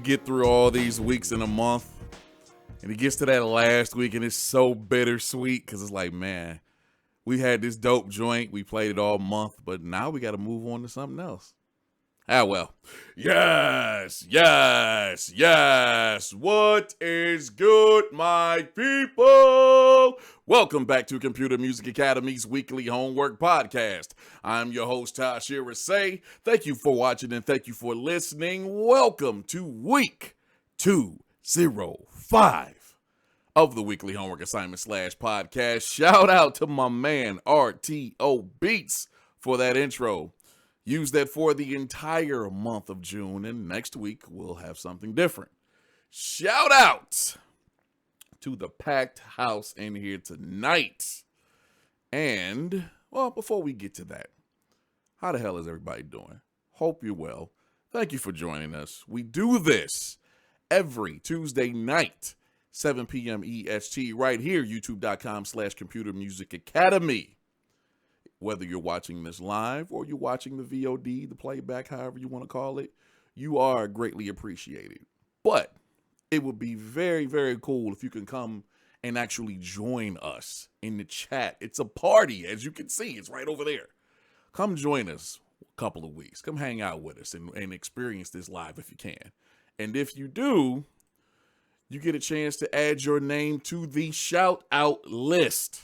get through all these weeks in a month, and it gets to that last week, and it's so bittersweet because it's like, man, we had this dope joint. We played it all month, but now we got to move on to something else. Ah, well. Yes. What is good, my people? Welcome back to Computer Music Academy's weekly homework podcast. I'm your host, Tasherre Risay. Thank you for watching and thank you for listening. Welcome to week 205 of the weekly homework assignment / podcast. Shout out to my man, RTO Beats, for that intro. Use that for the entire month of June, and next week we'll have something different. Shout out to the packed house in here tonight. And, well, before we get to that, how the hell is everybody doing? Hope you're well. Thank you for joining us. We do this every Tuesday night, 7 p.m. EST, right here, youtube.com/Computer Music Academy. Whether you're watching this live or you're watching the VOD, the playback, however you want to call it, you are greatly appreciated. But it would be very, very cool if you can come and actually join us in the chat. It's a party, as you can see. It's right over there. Come join us a couple of weeks. Come hang out with us and experience this live if you can. And if you do, you get a chance to add your name to the shout out list.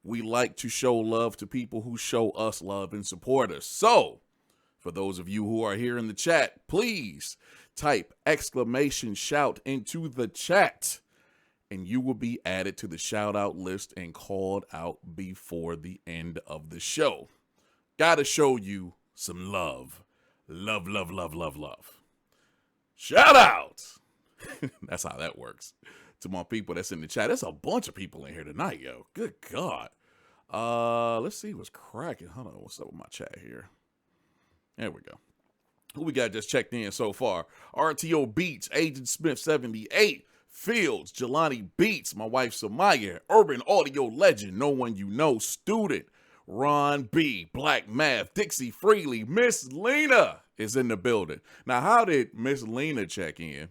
We like to show love to people who show us love and support us. So, for those of you who are here in the chat, please type !shout into the chat, and you will be added to the shout out list and called out before the end of the show. Gotta show you some love. Love. Shout out! That's how that works. To my people that's in the chat. There's a bunch of people in here tonight, yo. Good God. Let's see what's cracking. Hold on, what's up with my chat here? There we go. Who we got just checked in so far? RTO Beats, Agent Smith 78, Fields, Jelani Beats, my wife Samaya, Urban Audio Legend, No One You Know, Student, Ron B, Black Math, Dixie Freely, Miss Lena is in the building. Now, how did Miss Lena check in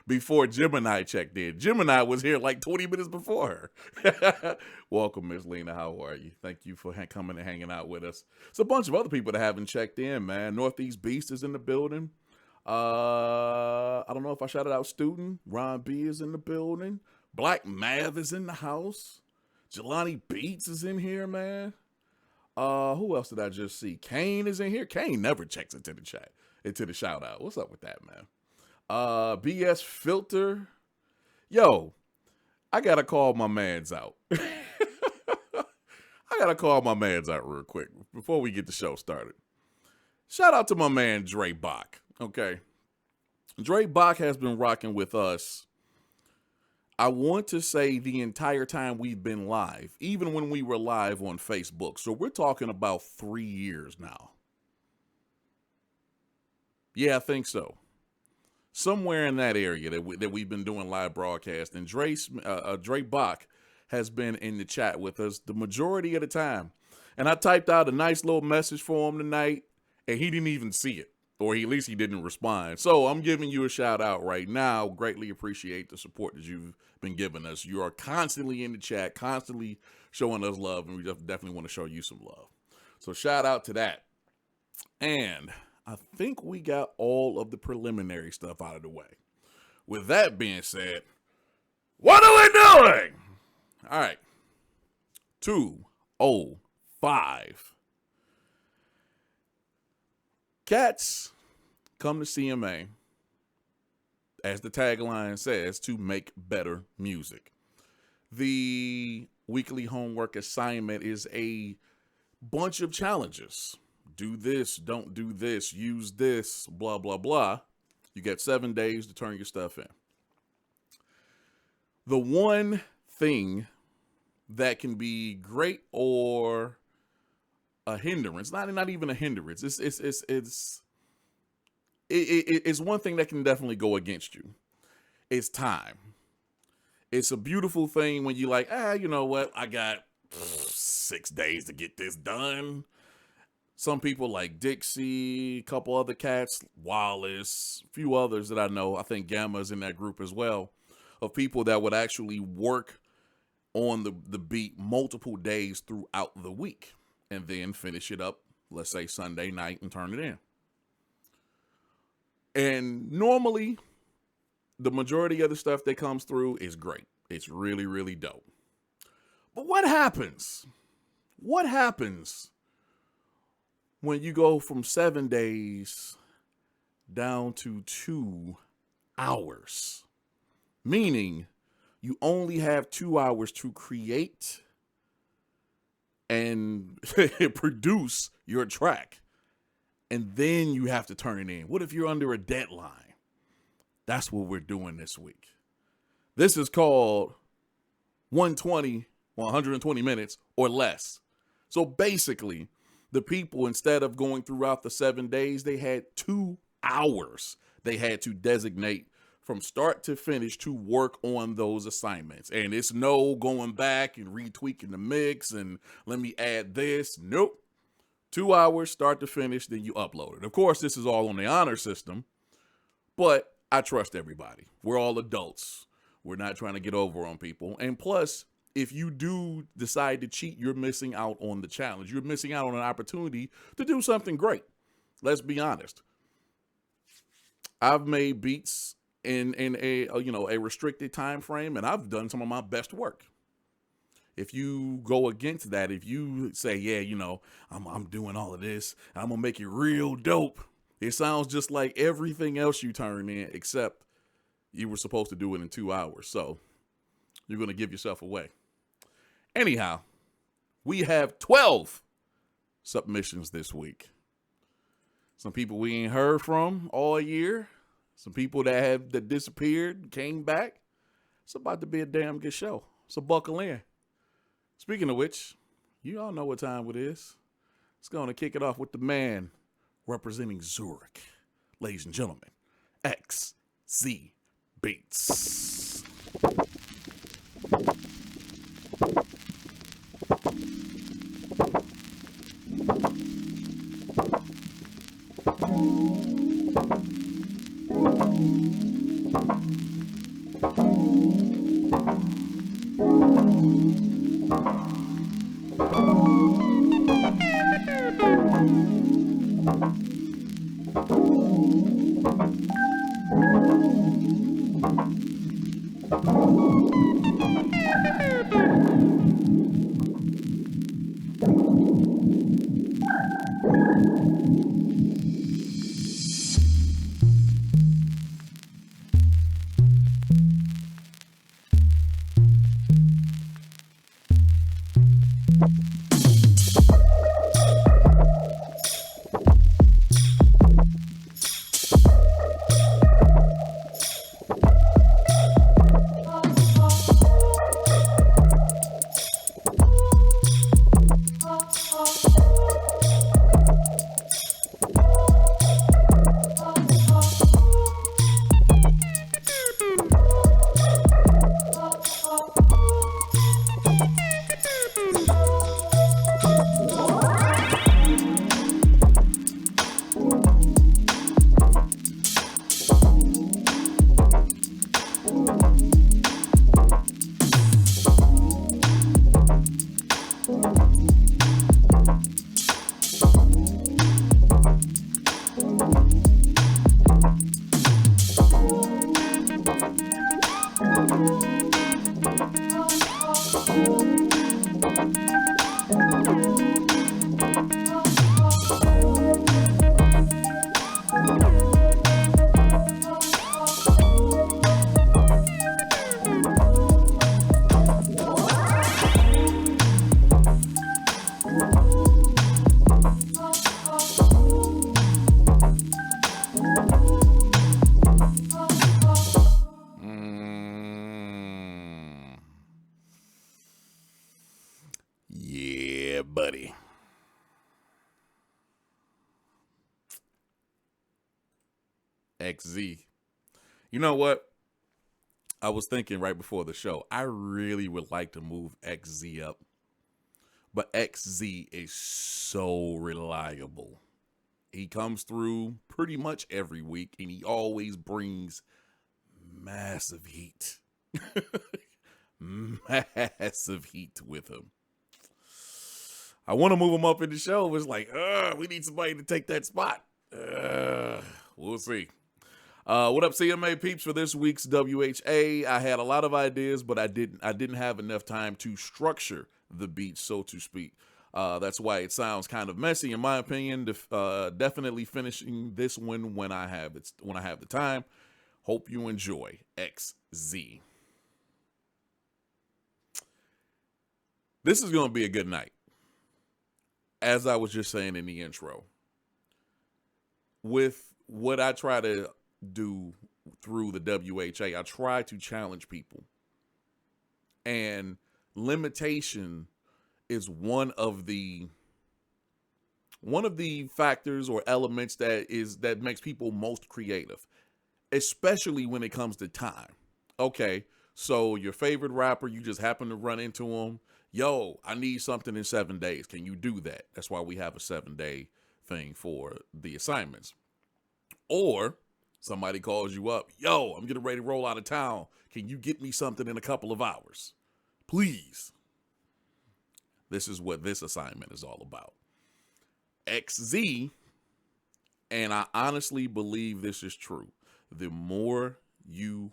before Gemini checked in? Gemini was here like 20 minutes before her. Welcome, Miss Lena. How are you? Thank you for coming and hanging out with us. It's a bunch of other people that haven't checked in, man. Northeast Beast is in the building. I don't know if I shouted out Student. Ron B is in the building. Black Math is in the house. Jelani Beats is in here, man. Who else did I just see? Kane is in here. Kane never checks into the chat, into the shout out. What's up with that, man? BS Filter. Yo, I gotta call my mans out. I gotta call my mans out real quick before we get the show started. Shout out to my man Trey Bach. Okay. Trey Bach has been rocking with us, I want to say, the entire time we've been live, even when we were live on Facebook. So we're talking about 3 years now. Yeah, I think so. Somewhere in that area that we've been doing live broadcast, and Dre Bach has been in the chat with us the majority of the time. And I typed out a nice little message for him tonight, and he didn't even see it, or at least he didn't respond. So I'm giving you a shout out right now. Greatly appreciate the support that you've been giving us. You are constantly in the chat, constantly showing us love, and we definitely want to show you some love. So shout out to that. And I think we got all of the preliminary stuff out of the way. With that being said, what are we doing? All right. 205. Cats come to CMA, as the tagline says, to make better music. The weekly homework assignment is a bunch of challenges. Do this, don't do this, use this, blah, blah, blah. You get 7 days to turn your stuff in. The one thing that can be great or a hindrance, not even a hindrance, it's one thing that can definitely go against you. It's time. It's a beautiful thing when you're like, you know what? I got 6 days to get this done. Some people like Dixie, a couple other cats, Wallace, a few others that I know. I think Gamma's in that group as well, of people that would actually work on the beat multiple days throughout the week and then finish it up, let's say Sunday night, and turn it in. And normally, the majority of the stuff that comes through is great. It's really, really dope. But what happens? What happens when you go from 7 days down to 2 hours? Meaning, you only have 2 hours to create and produce your track. And then you have to turn it in. What if you're under a deadline? That's what we're doing this week. This is called 120 minutes or less. So basically, the people, instead of going throughout the 7 days, they had 2 hours they had to designate from start to finish to work on those assignments. And it's no going back and retweaking the mix and let me add this. Nope. 2 hours, start to finish, then you upload it. Of course, this is all on the honor system, but I trust everybody. We're all adults. We're not trying to get over on people. And plus, if you do decide to cheat, you're missing out on the challenge. You're missing out on an opportunity to do something great. Let's be honest. I've made beats in a restricted time frame, and I've done some of my best work. If you go against that, if you say, yeah, I'm doing all of this, I'm gonna make it real dope, it sounds just like everything else you turn in, except you were supposed to do it in 2 hours. So you're gonna give yourself away. Anyhow, we have 12 submissions this week. Some people we ain't heard from all year. Some people that disappeared, came back. It's about to be a damn good show. So buckle in. Speaking of which, you all know what time it is. It's going to kick it off with the man representing Zurich. Ladies and gentlemen, XZ Beats. Yeah, buddy. XZ. You know what? I was thinking right before the show, I really would like to move XZ up But XZ is so reliable. He comes through pretty much every week, and he always brings massive heat. Massive heat with him. I want to move him up in the show. It's like, we need somebody to take that spot. We'll see. What up, CMA peeps? For this week's WHA, I had a lot of ideas, but I didn't have enough time to structure the beat, so to speak. That's why it sounds kind of messy, in my opinion. Definitely finishing this one when I have the time. Hope you enjoy XZ. This is going to be a good night. As I was just saying in the intro, with what I try to do through the WHA, I try to challenge people. And limitation is one of the factors or elements that makes people most creative, especially when it comes to time. Okay, so your favorite rapper, you just happen to run into him. Yo, I need something in 7 days. Can you do that? That's why we have a 7-day thing for the assignments. Or somebody calls you up. Yo, I'm getting ready to roll out of town. Can you get me something in a couple of hours? Please. This is what this assignment is all about. XZ, and I honestly believe this is true, the more you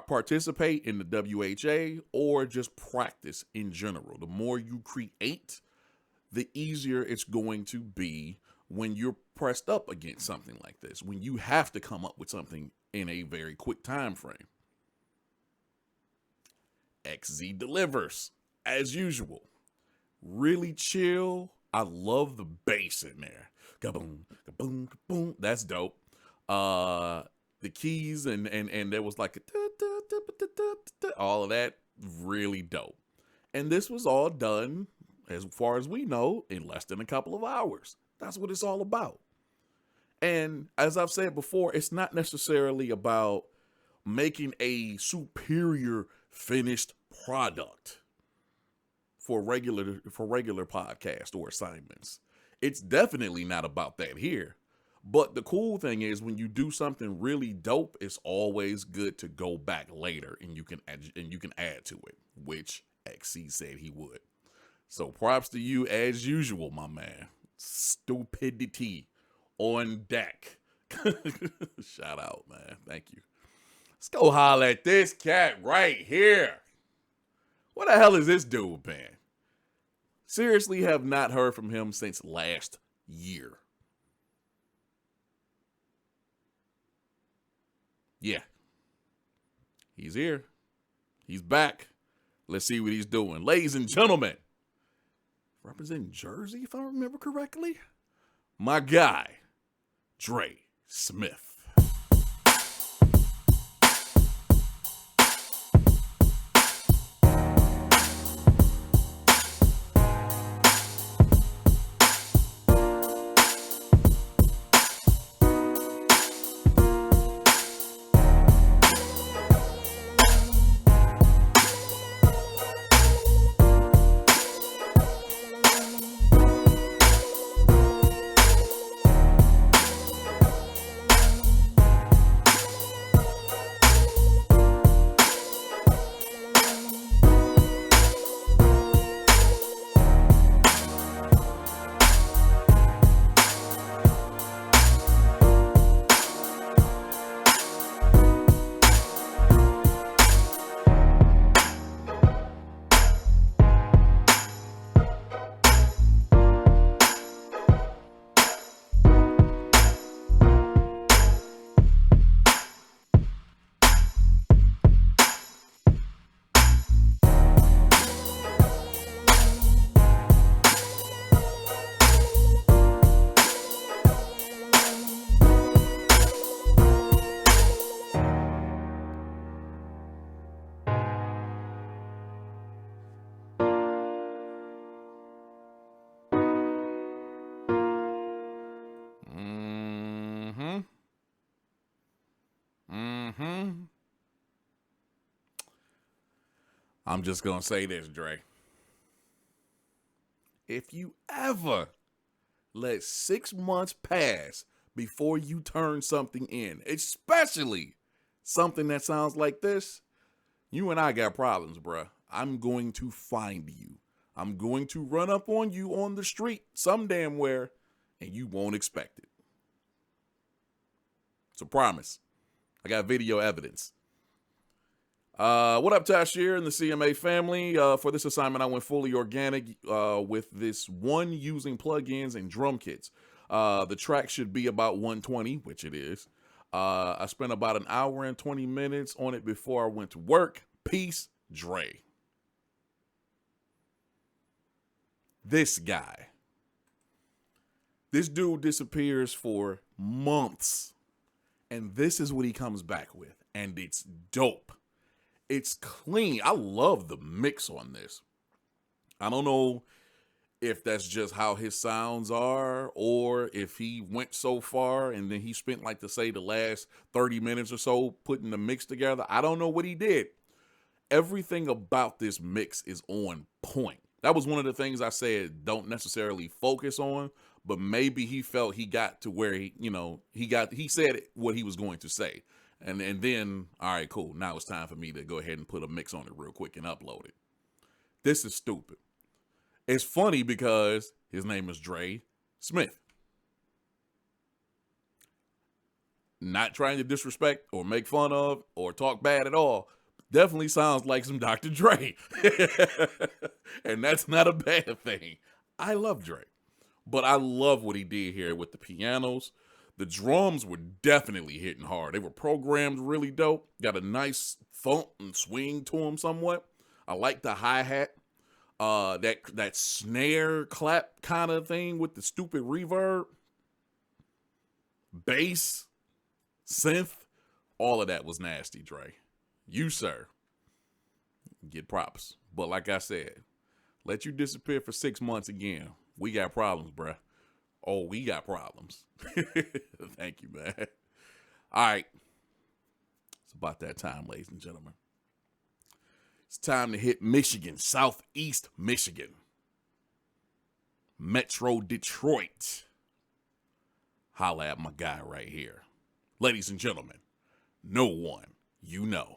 participate in the WHA or just practice in general, the more you create, the easier it's going to be when you're pressed up against something like this, when you have to come up with something in a very quick time frame. XZ delivers, as usual. Really chill. I love the bass in there. Kaboom, kaboom, kaboom. That's dope. The keys and there was like all of that, really dope. And this was all done, as far as we know, in less than a couple of hours. That's what it's all about. And as I've said before, it's not necessarily about making a superior finished product for regular podcast or assignments. It's definitely not about that here. But the cool thing is, when you do something really dope, it's always good to go back later and you can add to it, which XC said he would. So props to you as usual, my man. Stupidity on deck. Shout out, man. Thank you. Let's go holler at this cat right here. What the hell is this dude, man? Seriously, have not heard from him since last year. Yeah. He's here. He's back. Let's see what he's doing. Ladies and gentlemen, representing Jersey, if I remember correctly, my guy, Trey Smith. I'm just going to say this, Dre. if you ever let 6 months pass before you turn something in, especially something that sounds like this, you and I got problems, bruh. I'm going to find you. I'm going to run up on you on the street some damn where, and you won't expect it. It's a promise. I got video evidence. What up, Tasherre and the CMA family? For this assignment, I went fully organic with this one using plugins and drum kits. The track should be about 120, which it is. I spent about an hour and 20 minutes on it before I went to work. Peace, Trey. This guy. This dude disappears for months. And this is what he comes back with. And it's dope. It's clean. I love the mix on this. I don't know if that's just how his sounds are, or if he went so far and then he spent like to say the last 30 minutes or so putting the mix together. I don't know what he did. Everything about this mix is on point. That was one of the things I said don't necessarily focus on, but maybe he felt he got to where he said what he was going to say. And then, all right, cool. Now it's time for me to go ahead and put a mix on it real quick and upload it. This is stupid. It's funny because his name is Trey Smith. Not trying to disrespect or make fun of or talk bad at all. Definitely sounds like some Dr. Dre. And that's not a bad thing. I love Dre. But I love what he did here with the pianos. The drums were definitely hitting hard. They were programmed really dope. Got a nice thump and swing to them somewhat. I like the hi-hat. That snare clap kind of thing with the stupid reverb. Bass, synth, all of that was nasty, Dre. You, sir, get props. But like I said, let you disappear for 6 months again. We got problems, bruh. Oh, we got problems. Thank you, man. All right. It's about that time, ladies and gentlemen. It's time to hit Michigan, Southeast Michigan. Metro Detroit. Holla at my guy right here. Ladies and gentlemen, no one you know.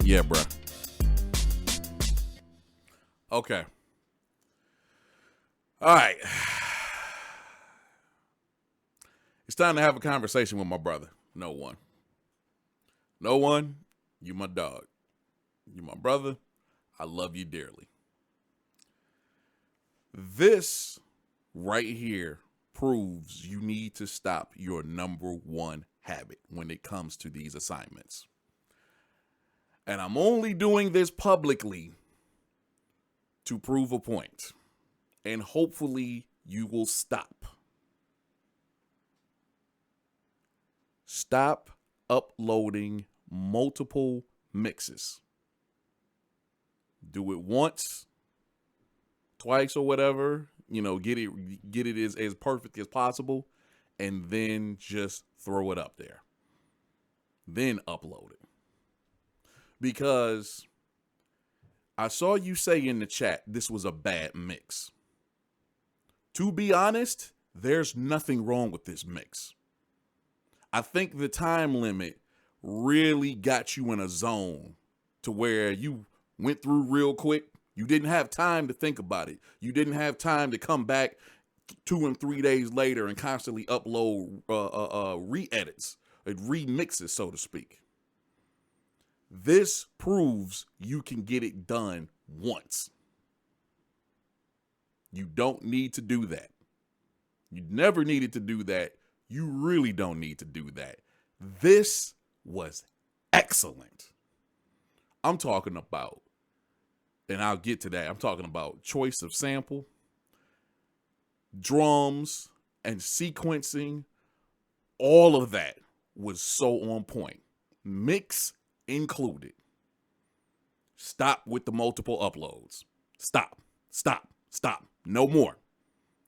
Yeah, bruh. Okay. All right. It's time to have a conversation with my brother. No one. No one. You my dog. You my brother. I love you dearly. This right here proves you need to stop your number one habit when it comes to these assignments. And I'm only doing this publicly to prove a point. And hopefully you will stop. Stop uploading multiple mixes. Do it once, twice or whatever, get it as perfect as possible, and then just throw it up there. Then upload it. Because I saw you say in the chat this was a bad mix. To be honest, there's nothing wrong with this mix. I think the time limit really got you in a zone to where you went through real quick. You didn't have time to think about it. You didn't have time to come back 2 and 3 days later and constantly upload re-edits, remixes, so to speak. This proves you can get it done once. You don't need to do that. You never needed to do that. You really don't need to do that. This was excellent. I'm talking about, and I'll get to that, I'm talking about choice of sample, drums, and sequencing. All of that was so on point. Mix included. Stop with the multiple uploads. Stop. No more.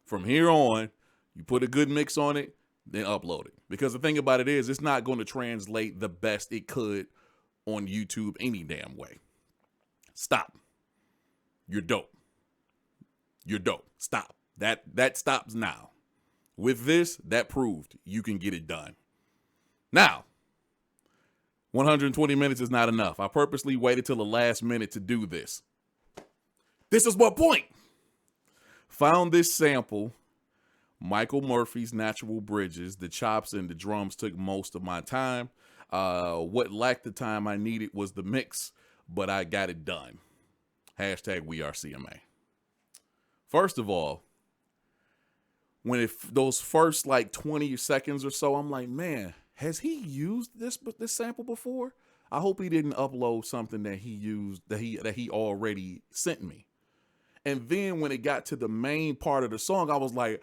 From here on, you put a good mix on it, then upload it. Because the thing about it is, it's not going to translate the best it could on YouTube any damn way. Stop. You're dope. Stop. That stops now. With this, that proved you can get it done. Now, 120 minutes is not enough. I purposely waited till the last minute to do this. This is my point. Found this sample, Michael Murphy's Natural Bridges. The chops and the drums took most of my time. What lacked the time I needed was the mix, but I got it done. #WeAreCMA. First of all, when those first 20 seconds or so, I'm like, man, has he used this sample before? I hope he didn't upload something that he used that he already sent me. And then when it got to the main part of the song, I was like,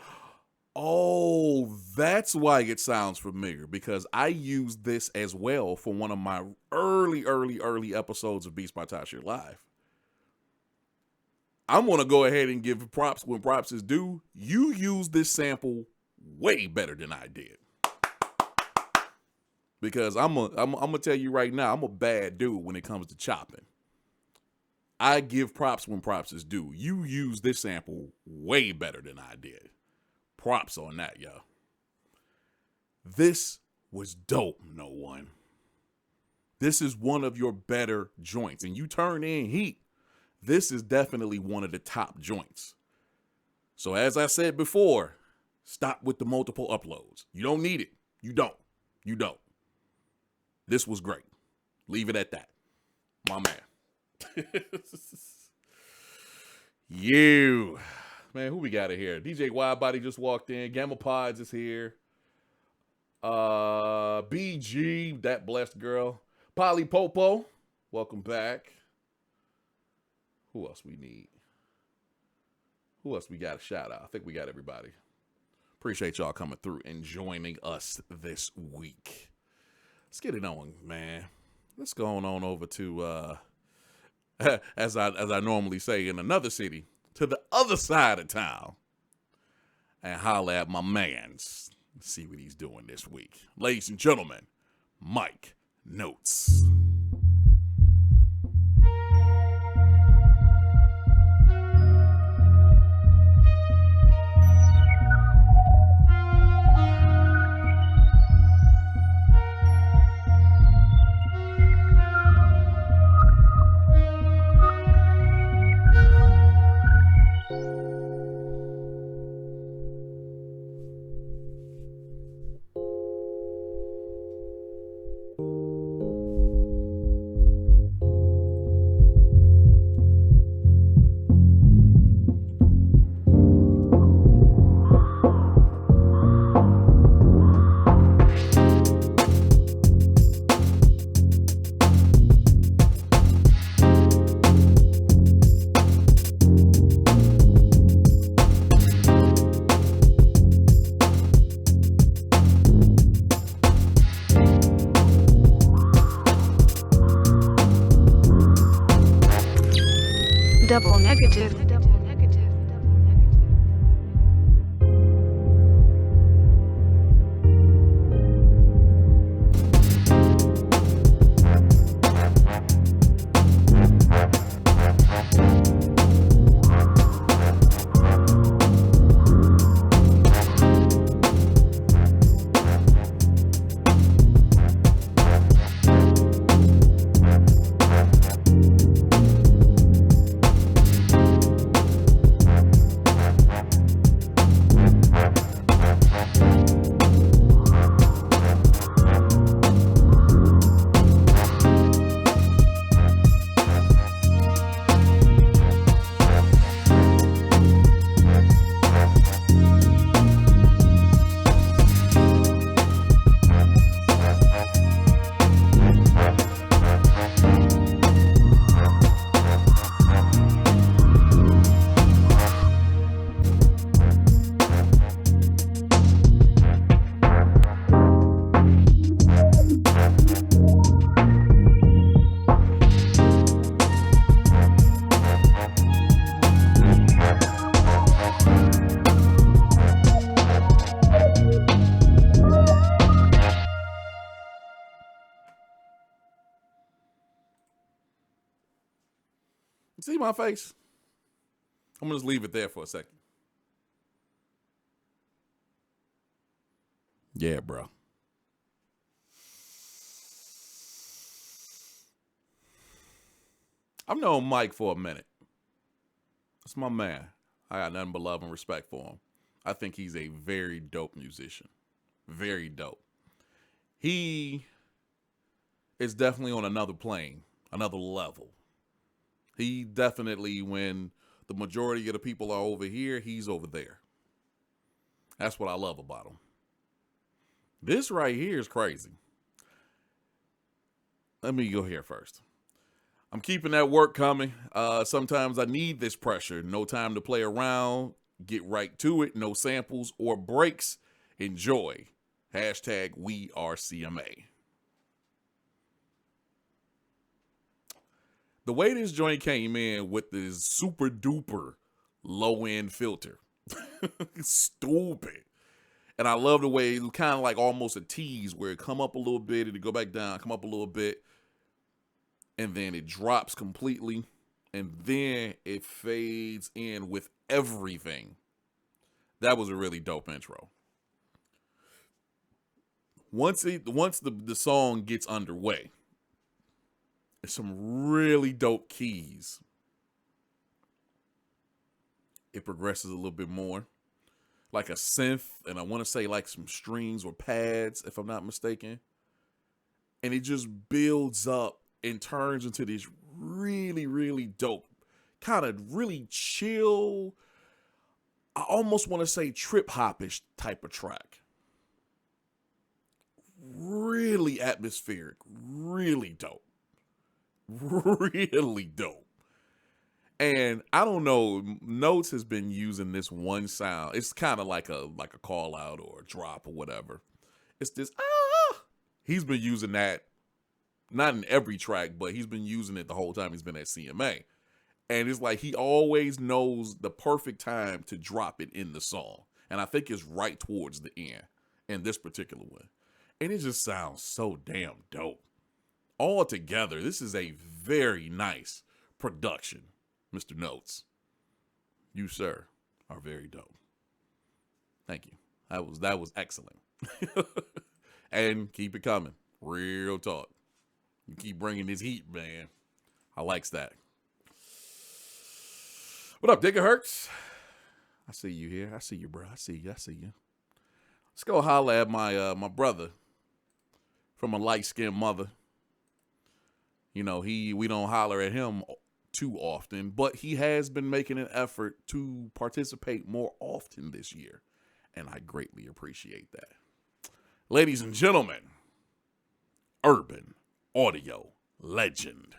oh, that's why it sounds familiar, because I used this as well for one of my early episodes of Beats by Tasherre Live. I'm going to go ahead and give props when props is due. You used this sample way better than I did. Because I'm going to tell you right now, I'm a bad dude when it comes to chopping. I give props when props is due. You used this sample way better than I did. Props on that, yo. This was dope, no one. This is one of your better joints. And you turn in heat. This is definitely one of the top joints. So as I said before, stop with the multiple uploads. You don't need it. You don't. This was great. Leave it at that. My man. You. Man, who we got in here? DJ Widebody just walked in. Gamma Pods is here. BG, that blessed girl. Polly Popo, welcome back. Who else we need? Who else we got a shout out? I think we got everybody. Appreciate y'all coming through and joining us this week. Let's get it on, man. Let's go on over to as I normally say in another city, to the other side of town and holler at my mans. See what he's doing this week. Ladies and gentlemen, Mike Notes. double negative. See my face? I'm going to just leave it there for a second. Yeah, bro. I've known Mike for a minute. That's my man. I got nothing but love and respect for him. I think he's a very dope musician. Very dope. He is definitely on another plane, another level. He definitely, when the majority of the people are over here, he's over there. That's what I love about him. This right here is crazy. Let me go here first. I'm keeping that work coming. Sometimes I need this pressure. No time to play around. Get right to it. No samples or breaks. Enjoy. Hashtag we are CMA. The way this joint came in with this super duper low end filter. Stupid. And I love the way it was kind of like almost a tease where it come up a little bit and it go back down, come up a little bit. And then it drops completely. And then it fades in with everything. That was a really dope intro. Once the song gets underway, there's some really dope keys. It progresses a little bit more. Like a synth, and I want to say like some strings or pads, if I'm not mistaken. And it just builds up and turns into this really, really dope, kind of really chill, I almost want to say trip-hop-ish type of track. Really atmospheric, really dope. Really dope. And I don't know, Notes has been using this one sound. It's kind of like a call out or a drop or whatever. It's this he's been using that, not in every track, but he's been using it the whole time he's been at CMA. And it's like he always knows the perfect time to drop it in the song. And I think it's right towards the end in this particular one. And it just sounds so damn dope. All together, this is a very nice production, Mr. Notes. You, sir, are very dope. Thank you. That was excellent. And keep it coming. Real talk. You keep bringing this heat, man. I likes that. What up, Digger Hurts? I see you here. I see you, bro. I see you. Let's go holler at my brother from a light-skinned mother. You know, we don't holler at him too often, but he has been making an effort to participate more often this year, and I greatly appreciate that. Ladies and gentlemen, urban audio legend.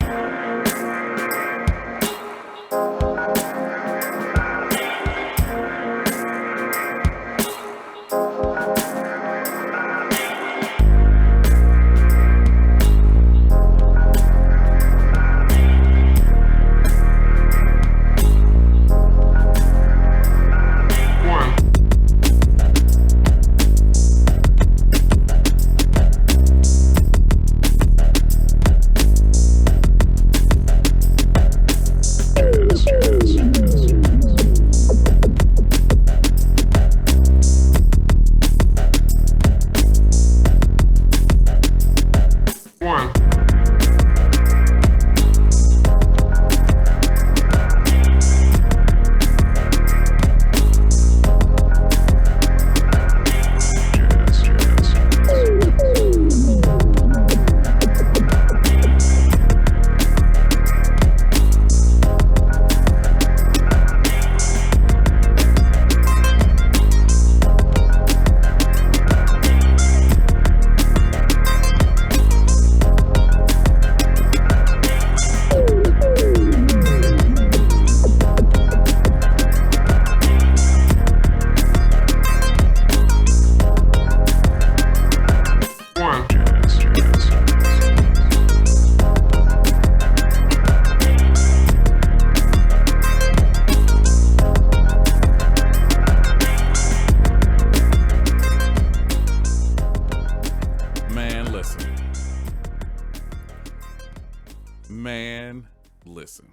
Man, listen.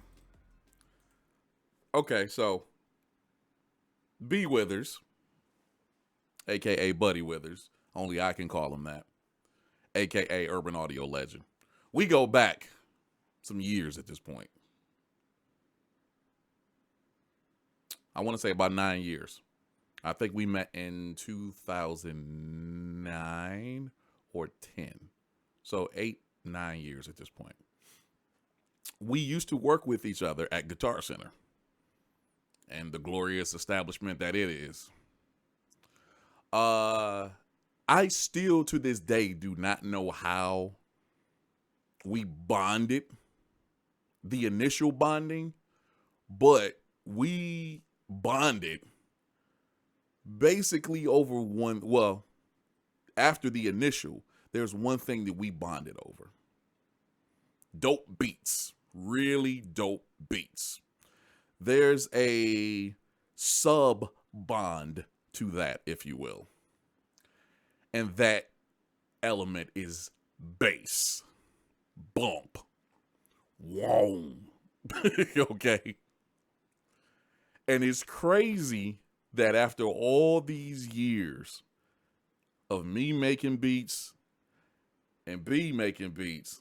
Okay, so B Withers, aka Buddy Withers, only I can call him that, aka Urban Audio Legend. We go back some years at this point. I want to say about 9 years. I think we met in 2009 or 10. So 8, 9 years at this point. We used to work with each other at Guitar Center and the glorious establishment that it is. I still to this day do not know how we bonded, the initial bonding, but we bonded basically over after the initial, there's one thing that we bonded over. Dope beats. Really dope beats. There's a sub bond to that, if you will. And that element is bass. Bump. Whoa. Okay. And it's crazy that after all these years of me making beats and B making beats,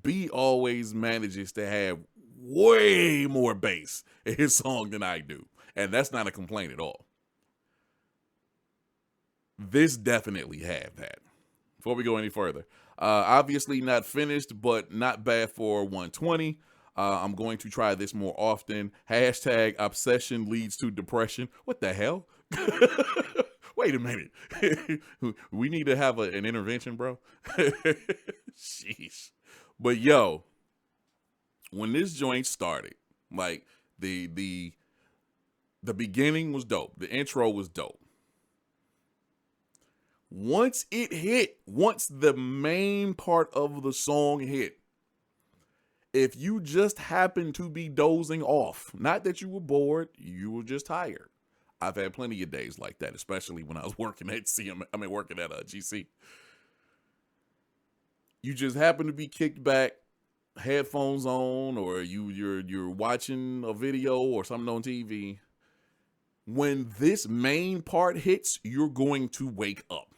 B always manages to have way more bass in his song than I do. And that's not a complaint at all. This definitely had that. Before we go any further, obviously not finished, but not bad for 120. I'm going to try this more often. Hashtag obsession leads to depression. What the hell? Wait a minute. We need to have an intervention, bro. Sheesh. But yo, when this joint started, like the beginning was dope. The intro was dope. Once it hit, once the main part of the song hit, if you just happened to be dozing off, not that you were bored, you were just tired. I've had plenty of days like that, especially when I was working at GC. You just happen to be kicked back, headphones on, or you're watching a video or something on TV. When this main part hits, you're going to wake up.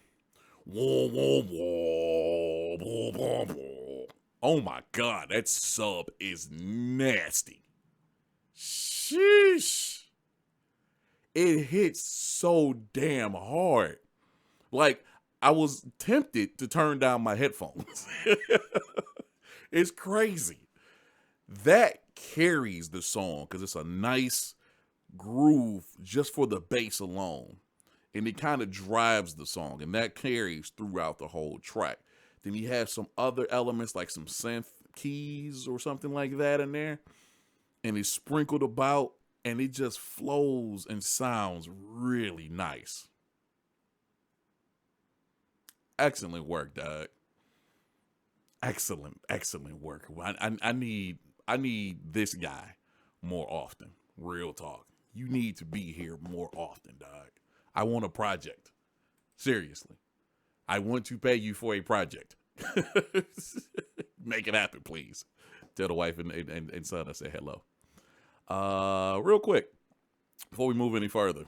Whoa, whoa, whoa, whoa, whoa, whoa. Oh my God, that sub is nasty. Sheesh. It hits so damn hard. Like, I was tempted to turn down my headphones. It's crazy. That carries the song because it's a nice groove just for the bass alone. And it kind of drives the song, and that carries throughout the whole track. Then you have some other elements like some synth keys or something like that in there, and it's sprinkled about, and it just flows and sounds really nice. Excellent work, Doug. Excellent work. I need this guy more often. Real talk. You need to be here more often, Doug. I want a project. Seriously. I want to pay you for a project. Make it happen, please. Tell the wife and son I say hello. Real quick, before we move any further,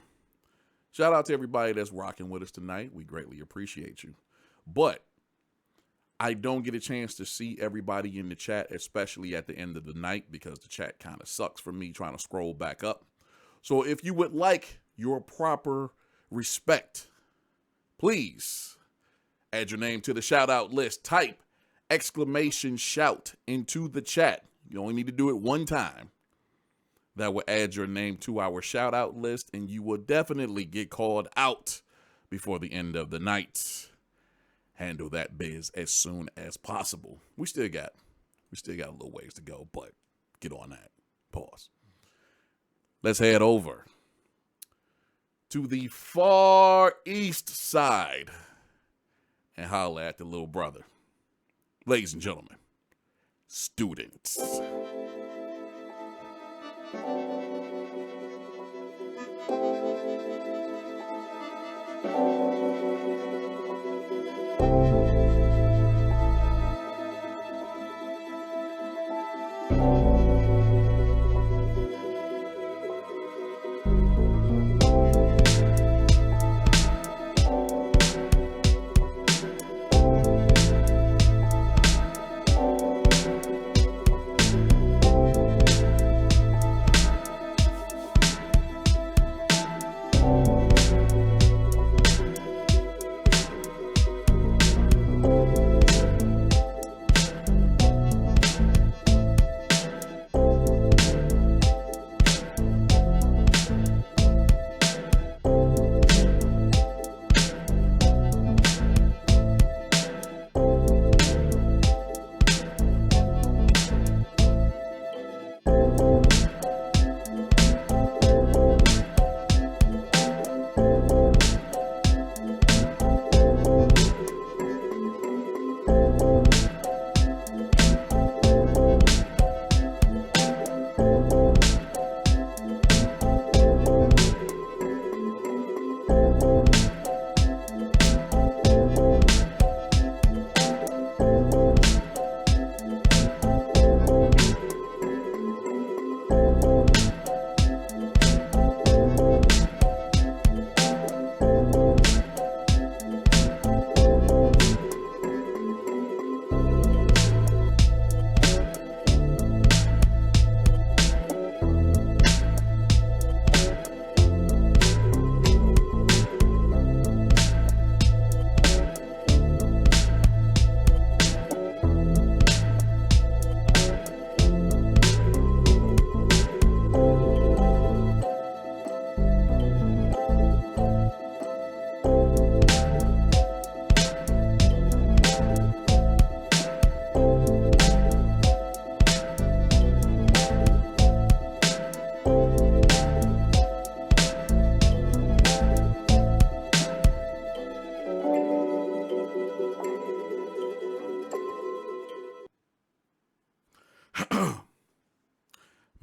shout out to everybody that's rocking with us tonight. We greatly appreciate you. But I don't get a chance to see everybody in the chat, especially at the end of the night, because the chat kind of sucks for me trying to scroll back up. So if you would like your proper respect, please add your name to the shout out list. Type !shout into the chat. You only need to do it one time. That will add your name to our shout out list, and you will definitely get called out before the end of the night. Handle that biz as soon as possible. We still got a little ways to go, but get on that. Pause. Let's head over to the far east side and holler at the little brother. Ladies and gentlemen, students.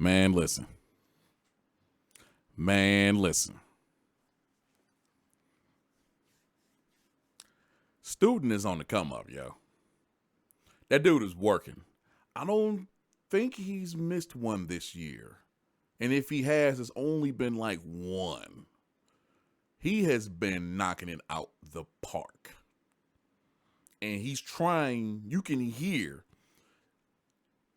Man, listen. Student is on the come up, yo. That dude is working. I don't think he's missed one this year. And if he has, it's only been like one. He has been knocking it out the park. And he's trying, you can hear,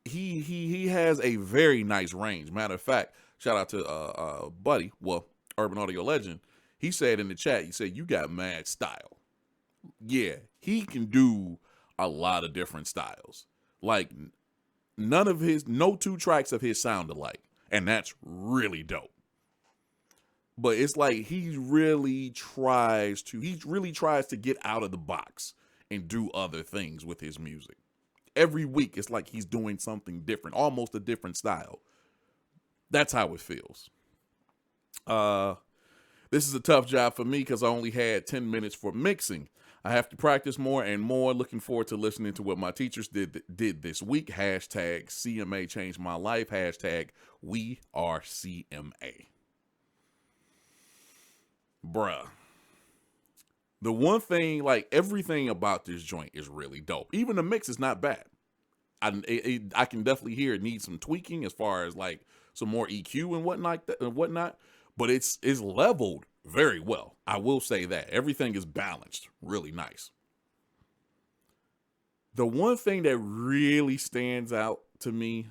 he has a very nice range. Matter of fact, shout out to Buddy, well, Urban Audio Legend. He said in the chat, he said, you got mad style. Yeah, he can do a lot of different styles. Like, no two tracks of his sound alike. And that's really dope. But it's like he really tries to get out of the box and do other things with his music. Every week, it's like he's doing something different, almost a different style. That's how it feels. This is a tough job for me because I only had 10 minutes for mixing. I have to practice more and more. Looking forward to listening to what my teachers did this week. Hashtag CMA changed my life. Hashtag we are CMA. Bruh. The one thing, like everything about this joint is really dope. Even the mix is not bad. I can definitely hear it needs some tweaking as far as like some more EQ and whatnot. But it's leveled very well. I will say that. Everything is balanced. Really nice. The one thing that really stands out to me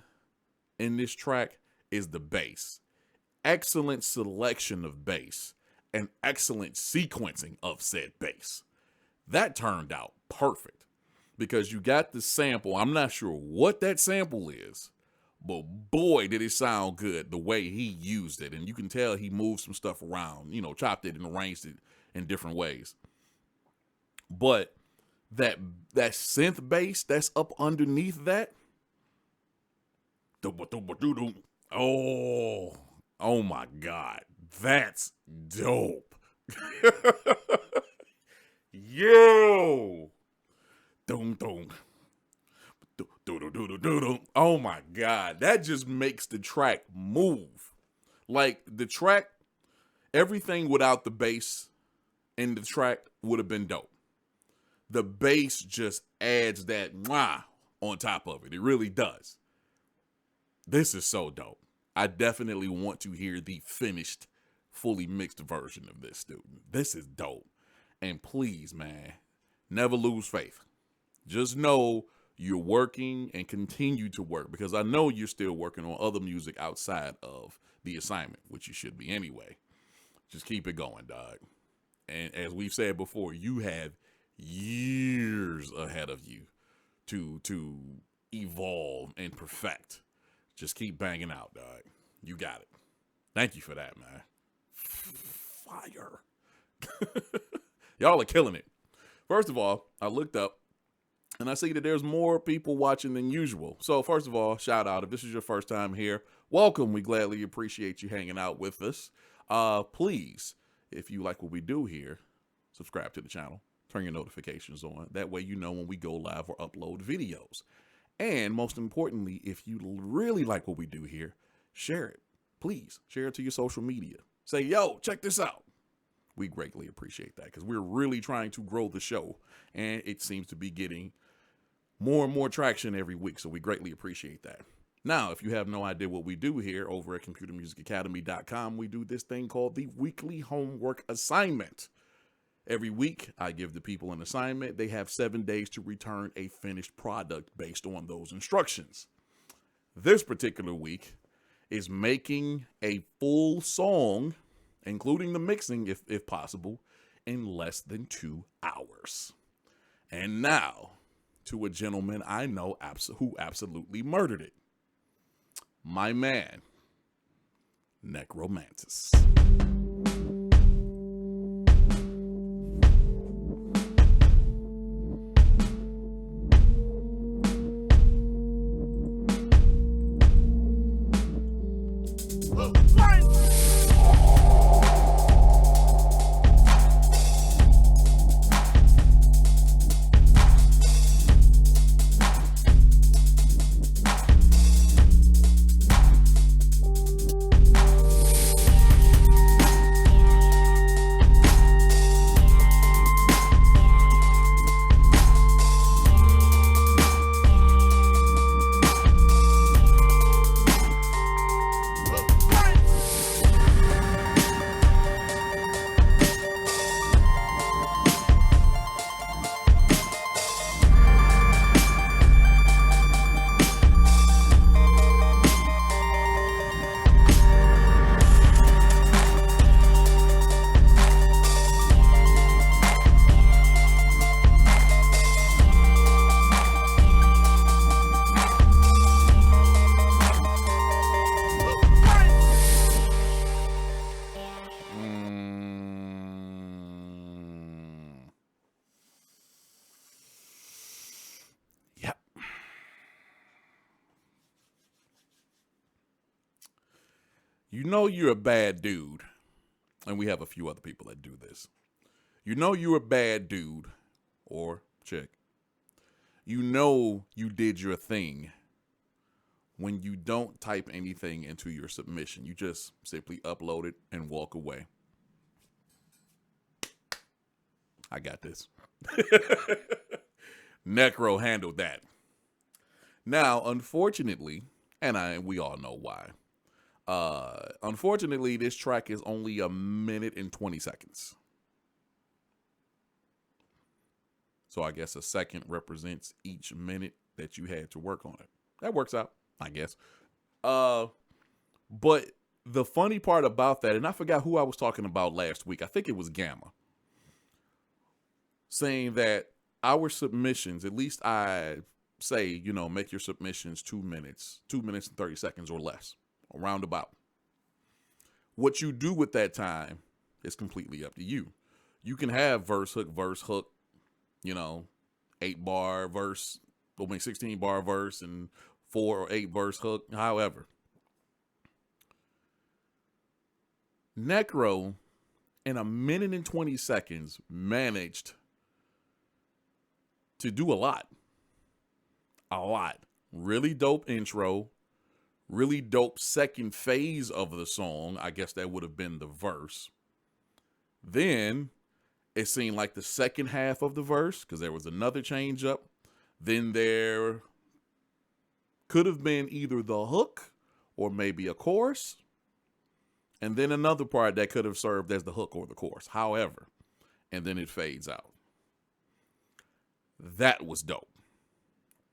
in this track is the bass. Excellent selection of bass and excellent sequencing of said bass. That turned out perfect because you got the sample. I'm not sure what that sample is, but boy, did it sound good the way he used it. And you can tell he moved some stuff around, chopped it and arranged it in different ways. But that synth bass that's up underneath that, oh my God, that's dope. Yo. Oh my God, that just makes the track move. Like the track, everything without the bass in the track would have been dope. The bass just adds that mwah on top of it. It really does. This is so dope. I definitely want to hear the finished, fully mixed version of this, student. This is dope. And please, man, never lose faith. Just know you're working and continue to work because I know you're still working on other music outside of the assignment, which you should be anyway. Just keep it going, dog. And as we've said before, you have years ahead of you to evolve and perfect. Just keep banging out, dog. You got it. Thank you for that, man. Fire. Y'all are killing it. First of all, I looked up and I see that there's more people watching than usual. So first of all, shout out. If this is your first time here, welcome. We gladly appreciate you hanging out with us. Please, if you like what we do here, subscribe to the channel. Turn your notifications on. That way you know when we go live or upload videos. And most importantly, if you really like what we do here, share it. Please share it to your social media. Say, yo, check this out. We greatly appreciate that because we're really trying to grow the show. And it seems to be getting more and more traction every week. So we greatly appreciate that. Now, if you have no idea what we do here over at computermusicacademy.com, we do this thing called the weekly homework assignment. Every week, I give the people an assignment. They have 7 days to return a finished product based on those instructions. This particular week is making a full song, including the mixing, if possible, in less than 2 hours. And now, to a gentleman I know who absolutely murdered it. My man, Necro Mantis. You know you're a bad dude, and we have a few other people that do this. You know you're a bad dude or chick. You know you did your thing when you don't type anything into your submission. You just simply upload it and walk away. I got this. Necro handled that. Now, unfortunately, and we all know why. Unfortunately, this track is only 1 minute and 20 seconds. So I guess a second represents each minute that you had to work on it. That works out, I guess. But the funny part about that, and I forgot who I was talking about last week. I think it was Gamma. Saying that our submissions, at least I say, make your submissions 2 minutes, 2 minutes and 30 seconds or less. Around about. What you do with that time is completely up to you. You can have verse, hook, 8-bar verse, 16-bar verse, and 4 or 8 verse hook. However, Necro, in 1 minute and 20 seconds, managed to do a lot. A lot. Really dope intro. Really dope second phase of the song. I guess that would have been the verse. Then it seemed like the second half of the verse, because there was another change up. Then there could have been either the hook or maybe a chorus. And then another part that could have served as the hook or the chorus. However, and then it fades out. That was dope.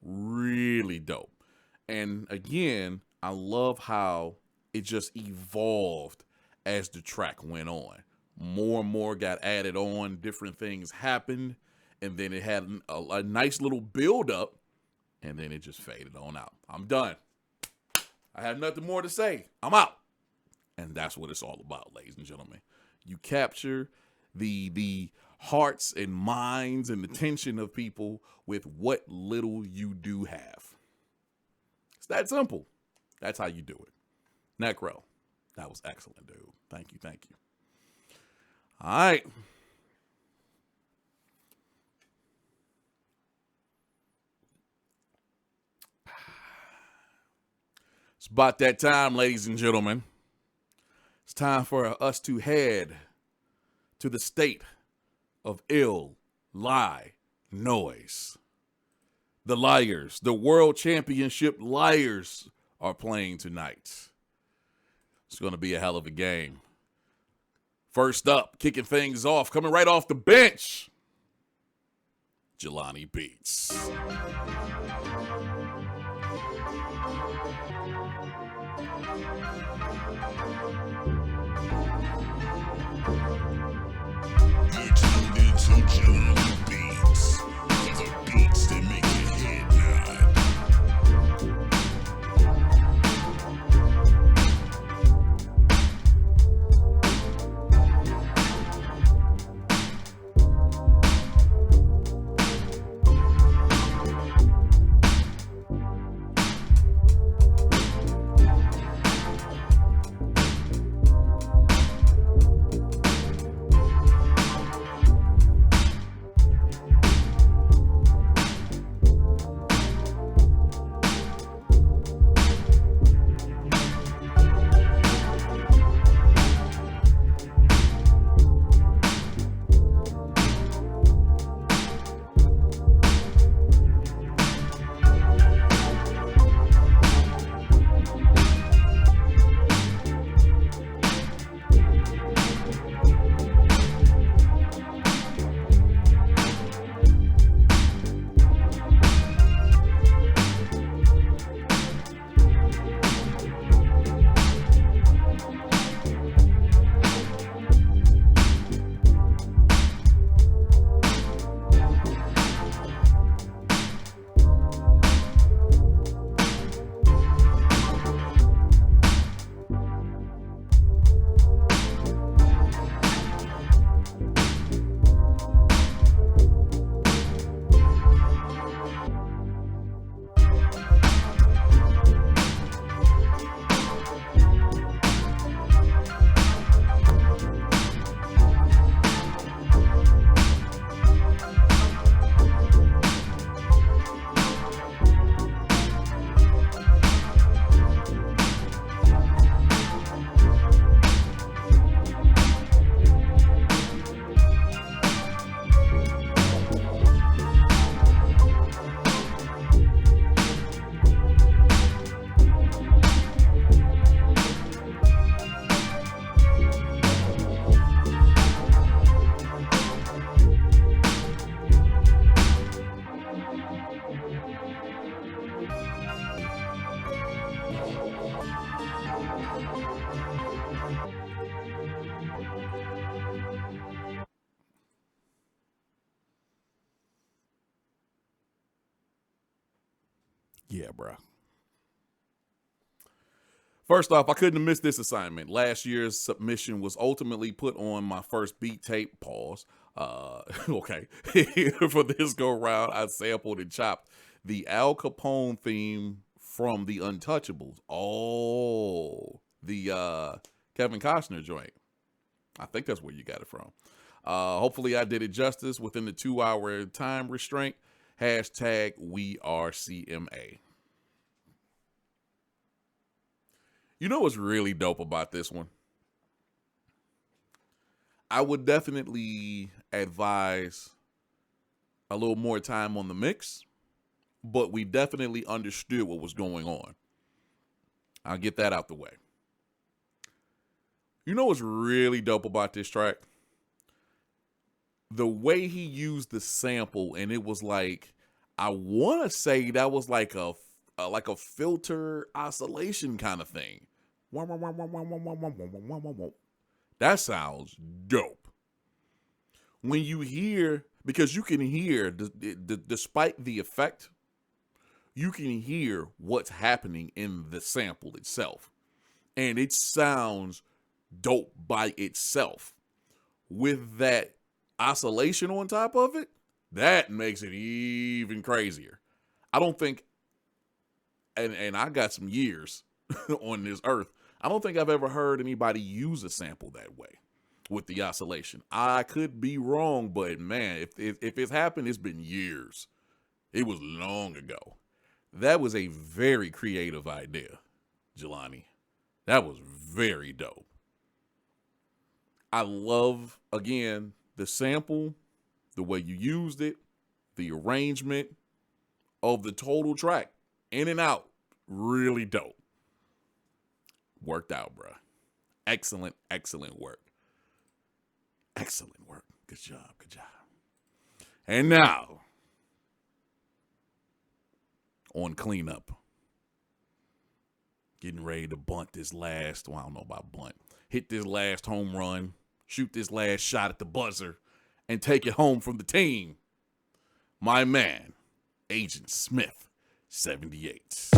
Really dope. And again, I love how it just evolved as the track went on. More and more got added on. Different things happened. And then it had a nice little build up. And then it just faded on out. I'm done. I have nothing more to say. I'm out. And that's what it's all about, ladies and gentlemen. You capture the hearts and minds and the tension of people with what little you do have. It's that simple. That's how you do it. Necro, that was excellent, dude. Thank you. All right. It's about that time, ladies and gentlemen. It's time for us to head to the state of Illinois. The Liars, the World Championship Liars, are playing tonight. It's going to be a hell of a game. First up, kicking things off, coming right off the bench, Jelani Beats. You're tuned into Jelani Beats, the beats that make your head nod. Yeah, bro. First off, I couldn't have missed this assignment. Last year's submission was ultimately put on my first beat tape. Pause. Okay. For this go round, I sampled and chopped the Al Capone theme from The Untouchables. Oh, the Kevin Costner joint. I think that's where you got it from. Hopefully I did it justice within the 2-hour time restraint. Hashtag we are CMA. You know what's really dope about this one? I would definitely advise a little more time on the mix, but we definitely understood what was going on. I'll get that out the way. You know what's really dope about this track? The way he used the sample, and it was like, I want to say that was like a filter oscillation kind of thing. That sounds dope. When you hear, because you can hear, despite the effect, you can hear what's happening in the sample itself. And it sounds dope by itself. With that oscillation on top of it, that makes it even crazier. I don't think, and I got some years on this earth, I don't think I've ever heard anybody use a sample that way with the oscillation. I could be wrong, but man, if it's happened, it's been years. It was long ago. That was a very creative idea, Jelani. That was very dope. I love, again, the sample, the way you used it, the arrangement of the total track, in and out, really dope. Worked out, bro. Excellent, excellent work. Excellent work. Good job, good job. And now, on cleanup. Getting ready to bunt this last, well, I don't know about bunt. Hit this last home run, shoot this last shot at the buzzer, and take it home from the team. My man, Agent Smith, 78.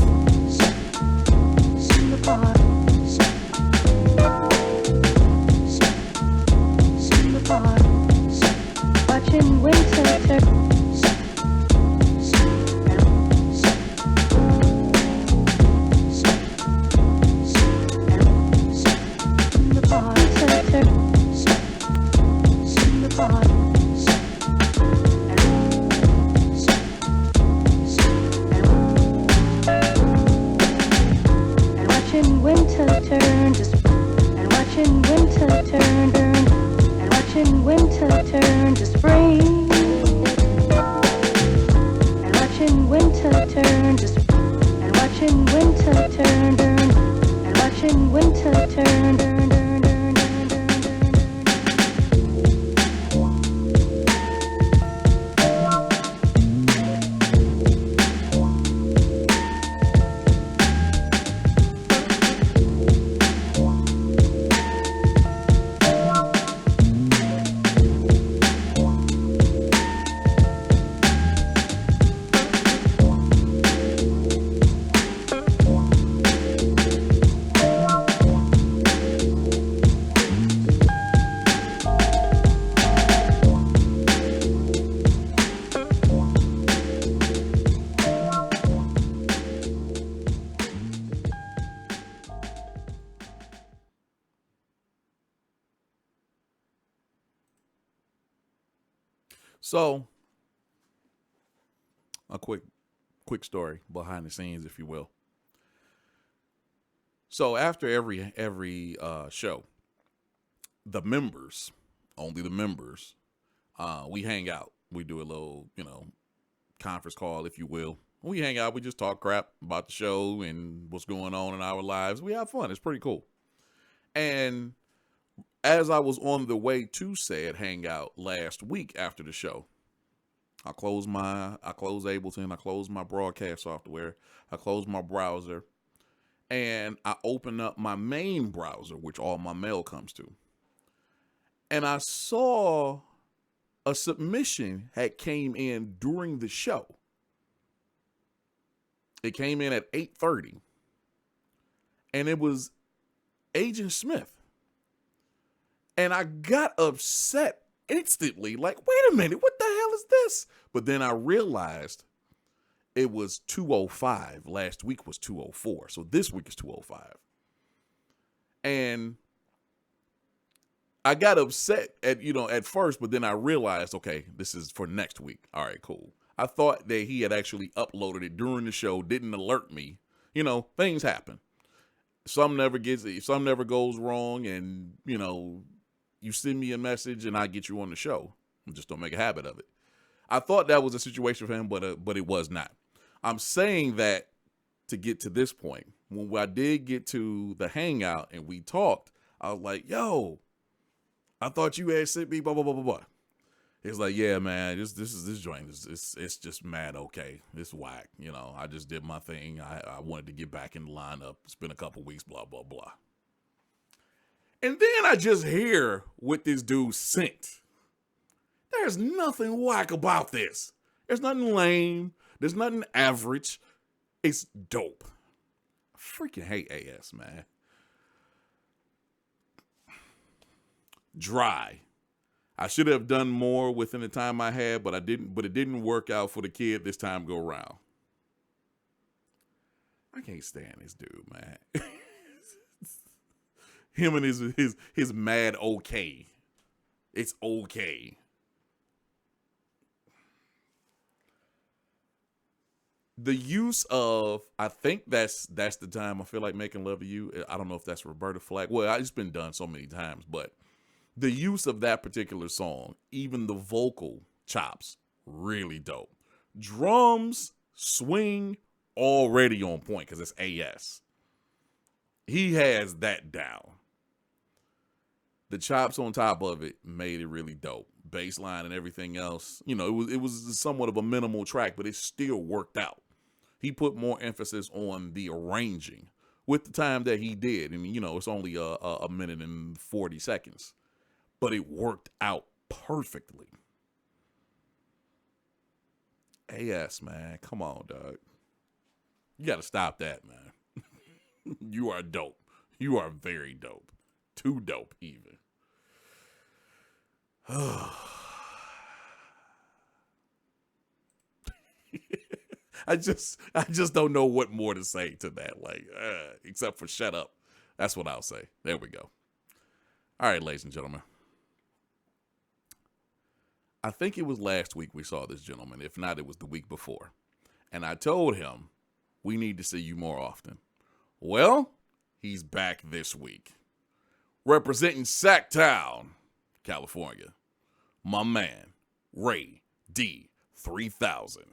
Watching winter So, a quick story behind the scenes, if you will. So after every show, the members, only the members, we hang out. We do a little, conference call, if you will. We hang out. We just talk crap about the show and what's going on in our lives. We have fun. It's pretty cool. And as I was on the way to said hangout last week after the show, I closed Ableton, I closed my broadcast software, I closed my browser, and I open up my main browser, which all my mail comes to. And I saw a submission had came in during the show. It came in at 8:30. And it was Agent Smith. And I got upset instantly. Like, wait a minute, what the hell is this? But then I realized it was 2:05. Last week was 2:04. So this week is 2:05. And I got upset at first, but then I realized, okay, this is for next week. All right, cool. I thought that he had actually uploaded it during the show, didn't alert me. Things happen. Some never goes wrong, and you send me a message and I get you on the show. Just don't make a habit of it. I thought that was a situation for him, but it was not. I'm saying that to get to this point. When I did get to the hangout and we talked, I was like, yo, I thought you had sent me blah, blah, blah, blah, blah. It's like, yeah, man, this joint it's just mad okay. It's whack. I just did my thing. I wanted to get back in the lineup. It's been a couple weeks, blah, blah, blah. And then I just hear what this dude sent. There's nothing whack about this. There's nothing lame. There's nothing average. It's dope. I freaking hate AS, man. Dry. I should have done more within the time I had, but I didn't. But it didn't work out for the kid this time go around. I can't stand this dude, man. Him and his mad okay. It's okay. The use of, I think that's the time I feel like making love to you. I don't know if that's Roberta Flack. Well, it's been done so many times, but the use of that particular song, even the vocal chops, really dope. Drums, swing, already on point because it's AS. He has that down. The chops on top of it made it really dope. Bass line and everything else, it was somewhat of a minimal track, but it still worked out. He put more emphasis on the arranging with the time that he did. I mean, it's only a minute and 40 seconds, but it worked out perfectly. AS, man, come on, dog. You got to stop that, man. You are dope. You are very dope. Too dope, even. I just don't know what more to say to that, except for shut up. That's what I'll say. There we go. All right, ladies and gentlemen. I think it was last week we saw this gentleman. If not, it was the week before. And I told him, we need to see you more often. Well, he's back this week. Representing Sacktown, California. My man, Ray D. 3000.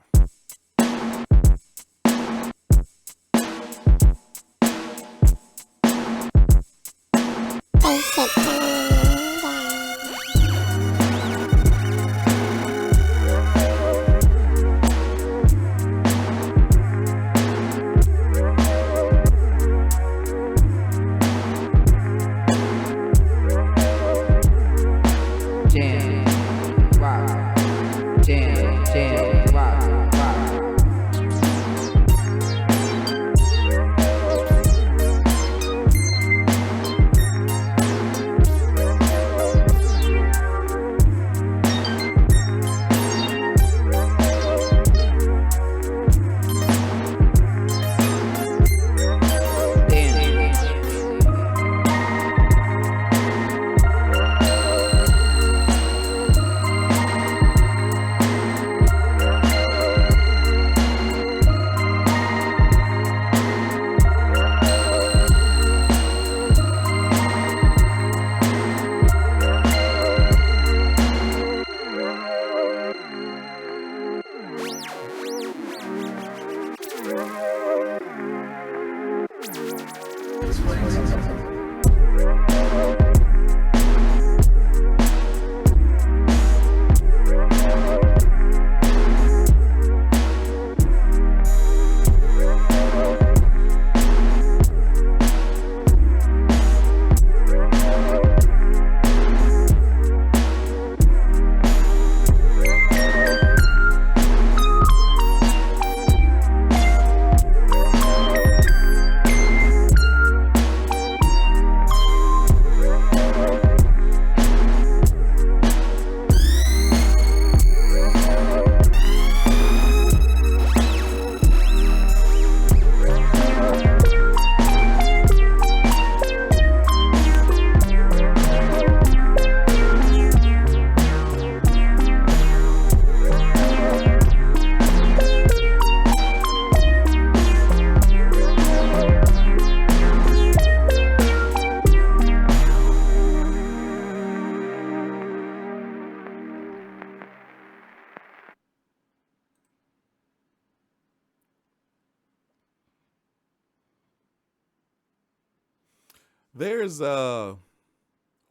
There's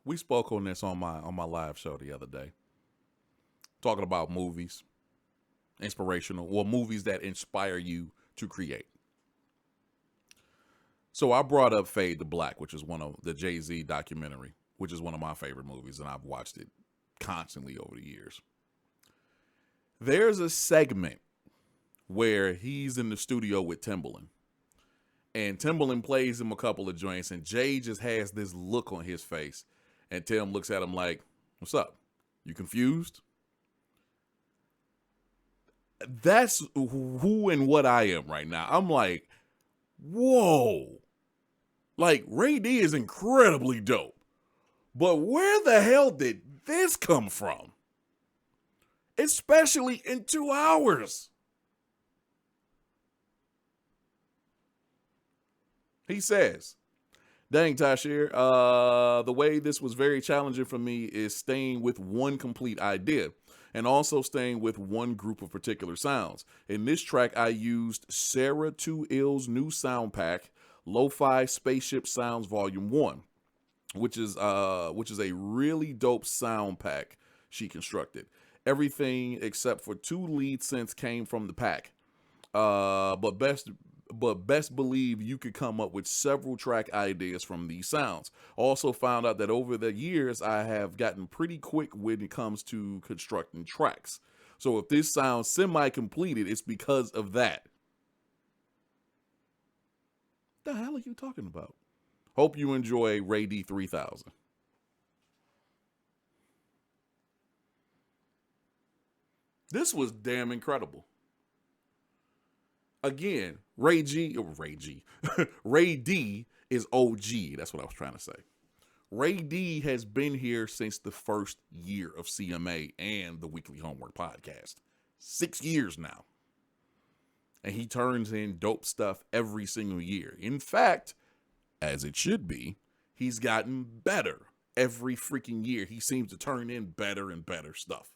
we spoke on this on my live show the other day, talking about movies, inspirational, or movies that inspire you to create. So I brought up Fade to Black, which is one of the Jay-Z documentary, which is one of my favorite movies, and I've watched it constantly over the years. There's a segment where he's in the studio with Timbaland, and Timbaland plays him a couple of joints, and Jay just has this look on his face, and Tim looks at him like, "What's up? You confused?" That's who and what I am right now. I'm like, whoa. Like, Ray D is incredibly dope. But where the hell did this come from? Especially in 2 hours. He says, "Dang, Tasherre, the way this was very challenging for me is staying with one complete idea and also staying with one group of particular sounds. In this track, I used Sarah 2 Ill's new sound pack, Lo-Fi Spaceship Sounds Volume 1, which is a really dope sound pack she constructed. Everything except for 2 lead synths came from the pack. But best believe you could come up with several track ideas from these sounds. Also found out that over the years, I have gotten pretty quick when it comes to constructing tracks. So if this sounds semi-completed, it's because of that." The hell are you talking about? Hope you enjoy Ray D 3000. This was damn incredible. Again, Ray D is OG. That's what I was trying to say. Ray D has been here since the first year of CMA and the Weekly Homework Podcast. 6 years now. And he turns in dope stuff every single year. In fact, as it should be, he's gotten better every freaking year. He seems to turn in better and better stuff.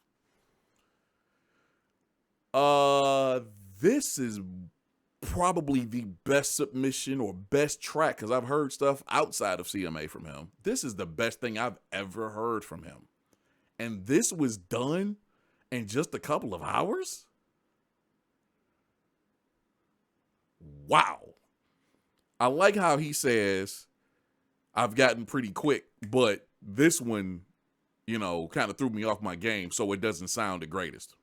This is probably the best submission or best track, because I've heard stuff outside of CMA from him. This is the best thing I've ever heard from him. And this was done in just a couple of hours? Wow. I like how he says, "I've gotten pretty quick, but this one, kind of threw me off my game, so it doesn't sound the greatest."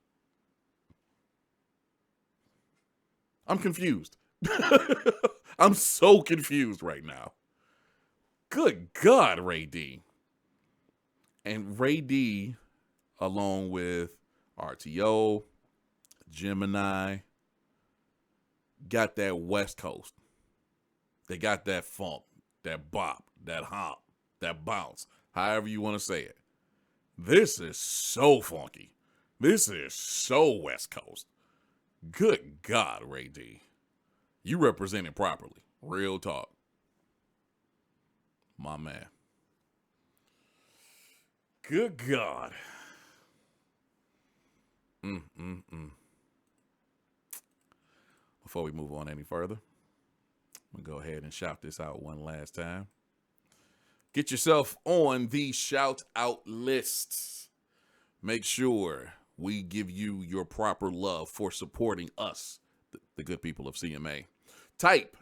I'm confused. I'm so confused right now. Good God, Ray D. And Ray D, along with RTO, Gemini, got that West Coast. They got that funk, that bop, that hop, that bounce, however you want to say it. This is so funky. This is so West Coast. Good God, Ray D. You represent it properly. Real talk. My man. Good God. Before we move on any further, I'm going to go ahead and shout this out one last time. Get yourself on the shout out list. Make sure we give you your proper love for supporting us, the good people of CMA. Type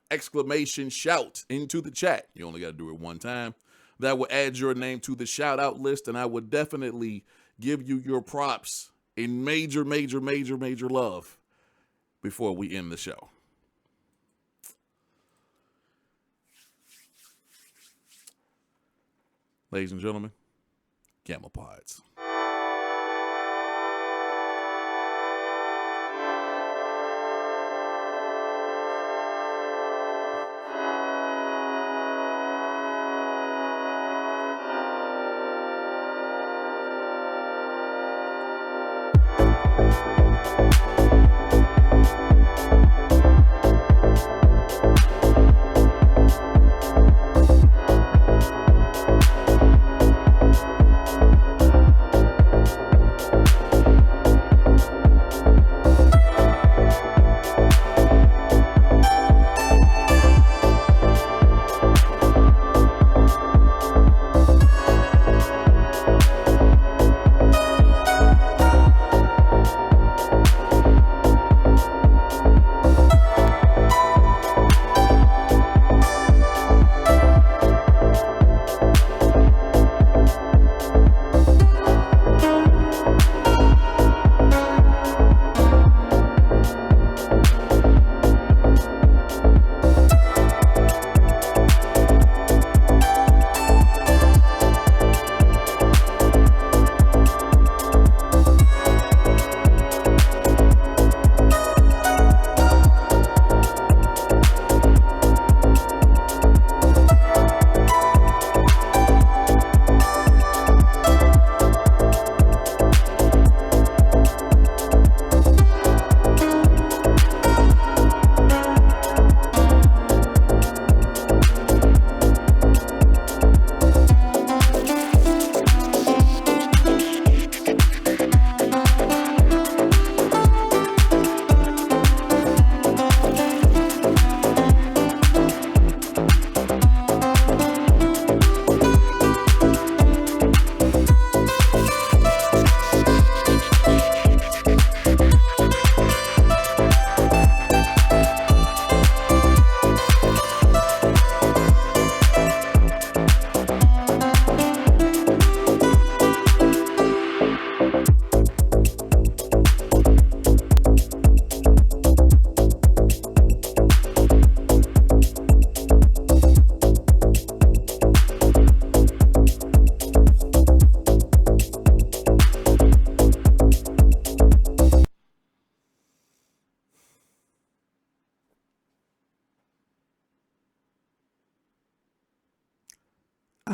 !shout into the chat. You only got to do it one time. That will add your name to the shout out list, and I would definitely give you your props in major love before we end the show. Ladies and gentlemen, Camel Pods.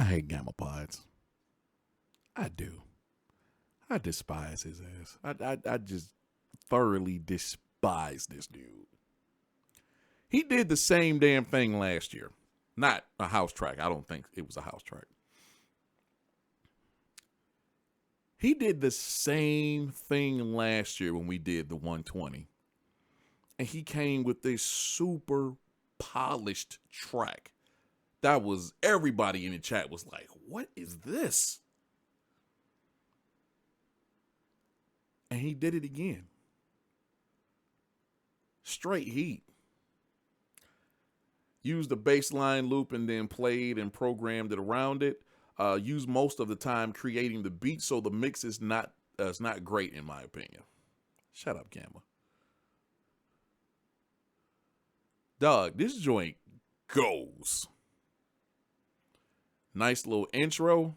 I hate Gamma Pods. I do. I despise his ass. I just thoroughly despise this dude. He did the same damn thing last year. Not a house track. I don't think it was a house track. He did the same thing last year when we did the 120. And he came with this super polished track. That was, everybody in the chat was like, what is this? And he did it again. Straight heat. Used the bass line loop and then played and programmed it around it. Used most of the time creating the beat, so the mix is not great in my opinion. Shut up, Gamma. Dog, this joint goes. Nice little intro.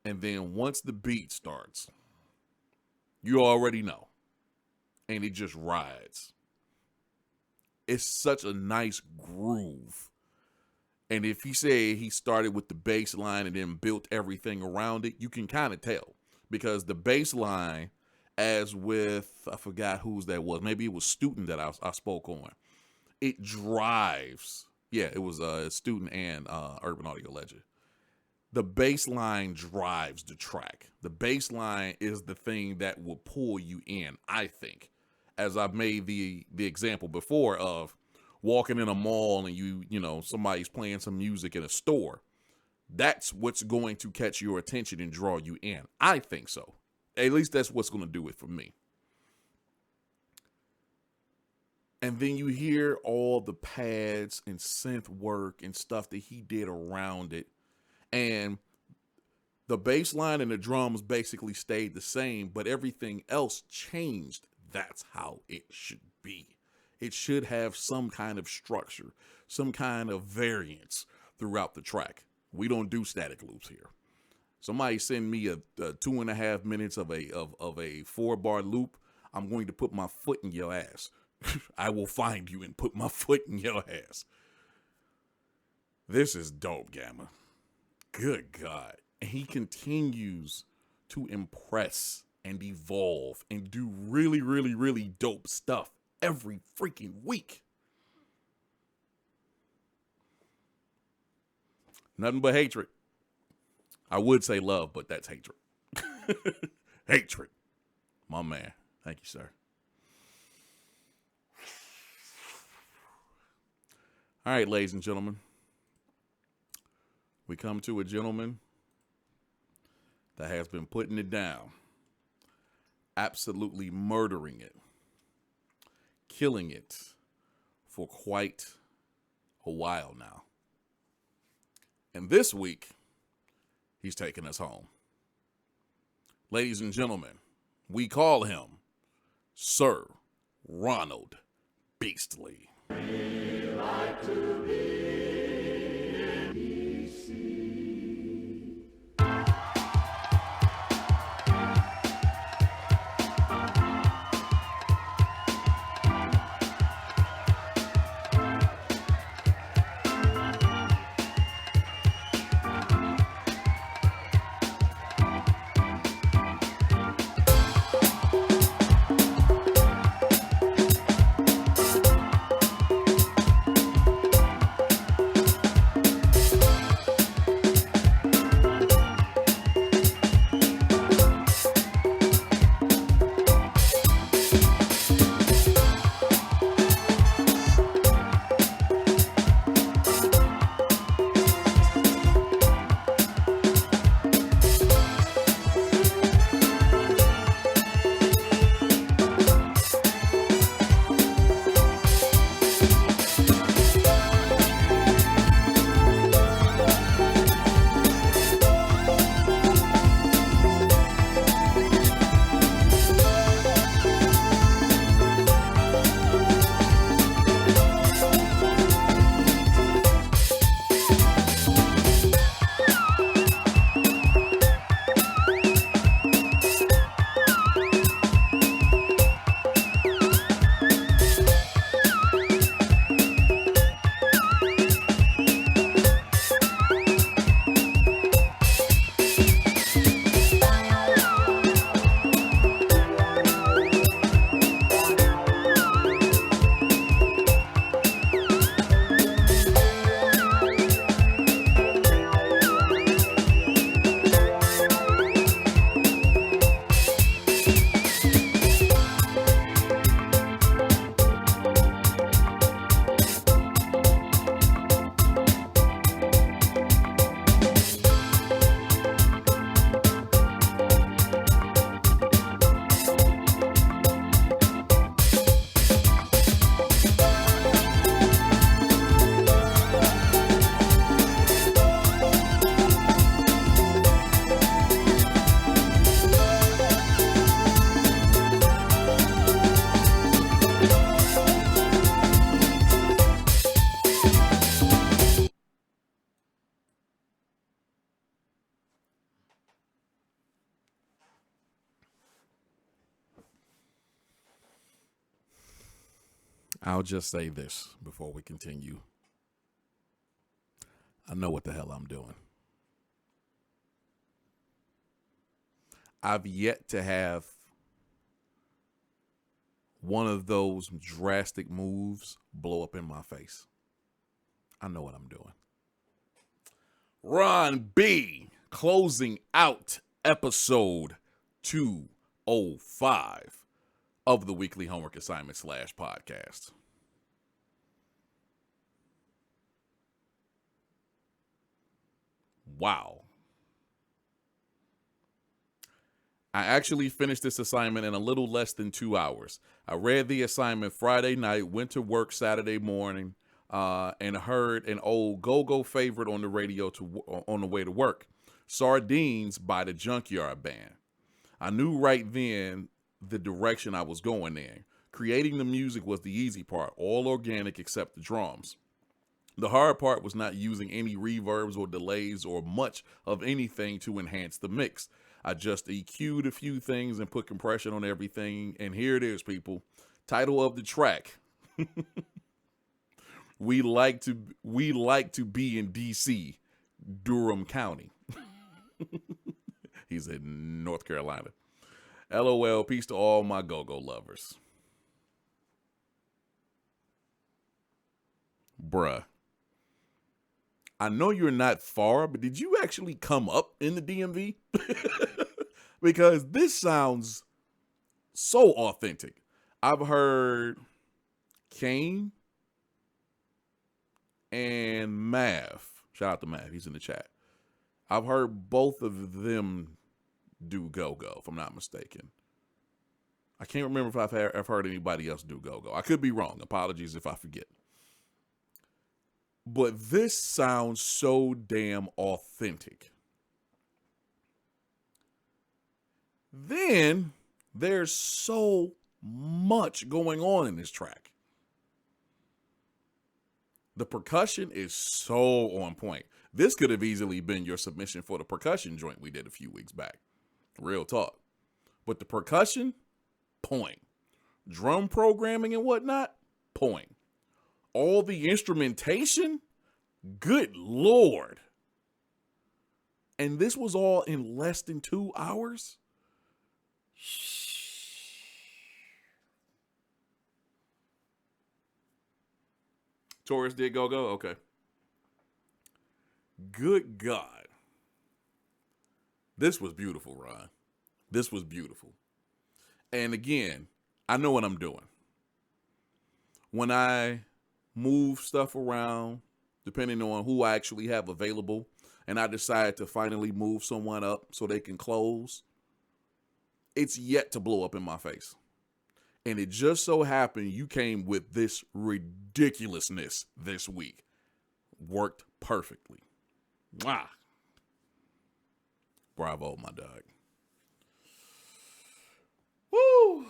And then once the beat starts, you already know. And it just rides. It's such a nice groove. And if he said he started with the bass line and then built everything around it, you can kind of tell. Because the bass line, as with, I forgot whose that was. Maybe it was Student that I spoke on. It drives. Yeah, it was Student and Urban Audio Legend. The bass line drives the track. The bass line is the thing that will pull you in, I think. As I've made the example before of walking in a mall and you know, somebody's playing some music in a store. That's what's going to catch your attention and draw you in. I think so. At least that's what's going to do it for me. And then you hear all the pads and synth work and stuff that he did around it. And the bass line and the drums basically stayed the same, but everything else changed. That's how it should be. It should have some kind of structure, some kind of variance throughout the track. We don't do static loops here. Somebody send me a 2.5 minutes of a 4-bar loop. I'm going to put my foot in your ass. I will find you and put my foot in your ass. This is dope, Gamma. Good God. And he continues to impress and evolve and do really, really, really dope stuff every freaking week. Nothing but hatred. I would say love, but that's hatred. Hatred. My man. Thank you, sir. All right, ladies and gentlemen. We come to a gentleman that has been putting it down. Absolutely murdering it. Killing it for quite a while now. And this week, he's taking us home. Ladies and gentlemen, we call him Sir Ronald Beastly. We like to be in DC. I'll just say this before we continue. I know what the hell I'm doing. I've yet to have one of those drastic moves blow up in my face. I know what I'm doing. Ron B. closing out episode 205 of the Weekly Homework Assignment / podcast. Wow. I actually finished this assignment in a little less than 2 hours. I read the assignment Friday night, went to work Saturday morning, and heard an old go-go favorite on the radio on the way to work, Sardines by the Junkyard Band. I knew right then the direction I was going in. Creating the music was the easy part, all organic except the drums. The hard part was not using any reverbs or delays or much of anything to enhance the mix. I just EQ'd a few things and put compression on everything, and here it is, people. Title of the track. We like to be in DC, Durham County. He's in North Carolina. LOL, peace to all my go-go lovers. Bruh. I know you're not far, but did you actually come up in the DMV? Because this sounds so authentic. I've heard Kane and Mav. Shout out to Mav. He's in the chat. I've heard both of them do go-go, if I'm not mistaken. I can't remember if I've heard anybody else do go-go. I could be wrong. Apologies if I forget. But this sounds so damn authentic. Then there's so much going on in this track. The percussion is so on point. This could have easily been your submission for the percussion joint we did a few weeks back. Real talk. But the percussion, point. Drum programming and whatnot, point. All the instrumentation, good Lord. And this was all in less than 2 hours? Taurus did go-go? Okay. Good God. This was beautiful, Ron. This was beautiful. And again, I know what I'm doing. When I move stuff around, depending on who I actually have available, and I decide to finally move someone up so they can close, it's yet to blow up in my face. And it just so happened you came with this ridiculousness this week. Worked perfectly. Mwah. Bravo, my dog. Woo!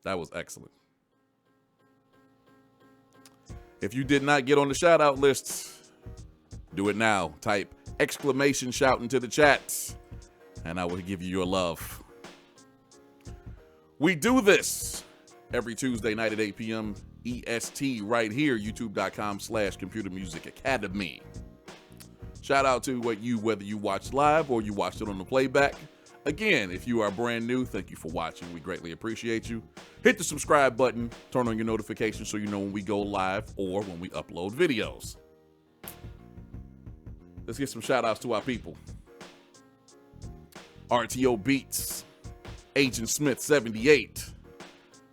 That was excellent. If you did not get on the shout out list, do it now. Type exclamation shout into the chat, and I will give you your love. We do this every Tuesday night at 8 p.m. EST right here, youtube.com/Computer Music Academy. Shout out to whether you watched live or you watched it on the playback. Again, if you are brand new, thank you for watching. We greatly appreciate you. Hit the subscribe button, turn on your notifications so you know when we go live or when we upload videos. Let's get some shout outs to our people. RTO Beats, Agent Smith 78,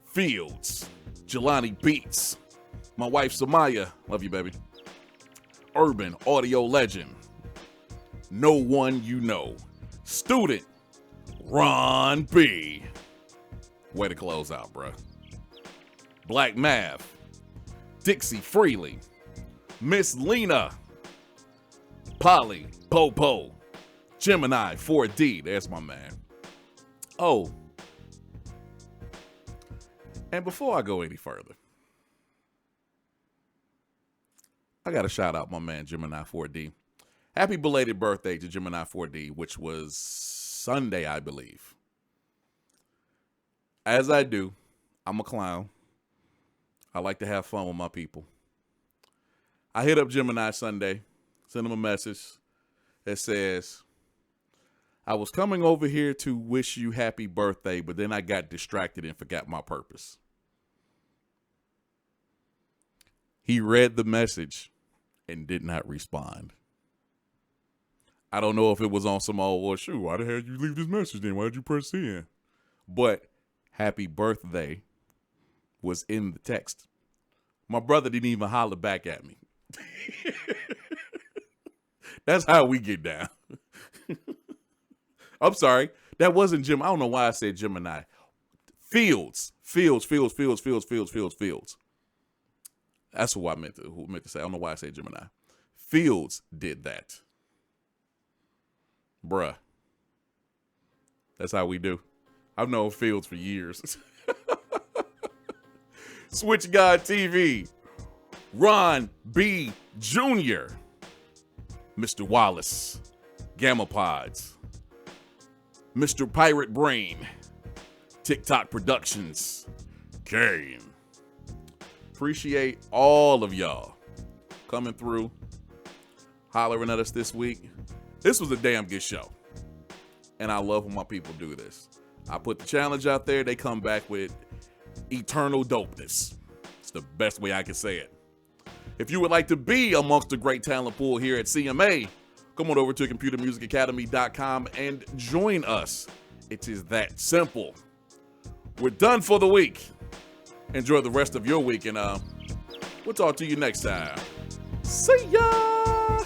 Fields, Jelani Beats, my wife Samaya, love you baby, Urban Audio Legend, No One You Know, Student, Ron B. Way to close out, bruh. Black Mav, Dixie Freely, Miss Lena, Polly, Popo, Gemini 4D, there's my man. Oh, and before I go any further, I got to shout out my man Gemini 4D. Happy belated birthday to Gemini 4D, which was Sunday, I believe. as I do, I'm a clown. I like to have fun with my people. I hit up Gemini Sunday, sent him a message that says, I was coming over here to wish you happy birthday, but then I got distracted and forgot my purpose. He read the message and did not respond. I don't know if it was on some old, well, shoot, why the hell did you leave this message then? Why did you press send? But happy birthday was in the text. My brother didn't even holler back at me. That's how we get down. I'm sorry. That wasn't Jim. I don't know why I said Gemini. Fields. That's who I meant to say. I don't know why I said Gemini. Fields did that. Bruh. That's how we do. I've known Fields for years. Switch God TV. Ron B. Jr. Mr. Wallace. Gamma Pods. Mr. Pirate Brain. TikTok Productions. Kane. Appreciate all of y'all coming through, hollering at us this week. This was a damn good show. And I love when my people do this. I put the challenge out there. They come back with eternal dopeness. It's the best way I can say it. If you would like to be amongst the great talent pool here at CMA, come on over to computermusicacademy.com and join us. It is that simple. We're done for the week. Enjoy the rest of your week, and we'll talk to you next time. See ya!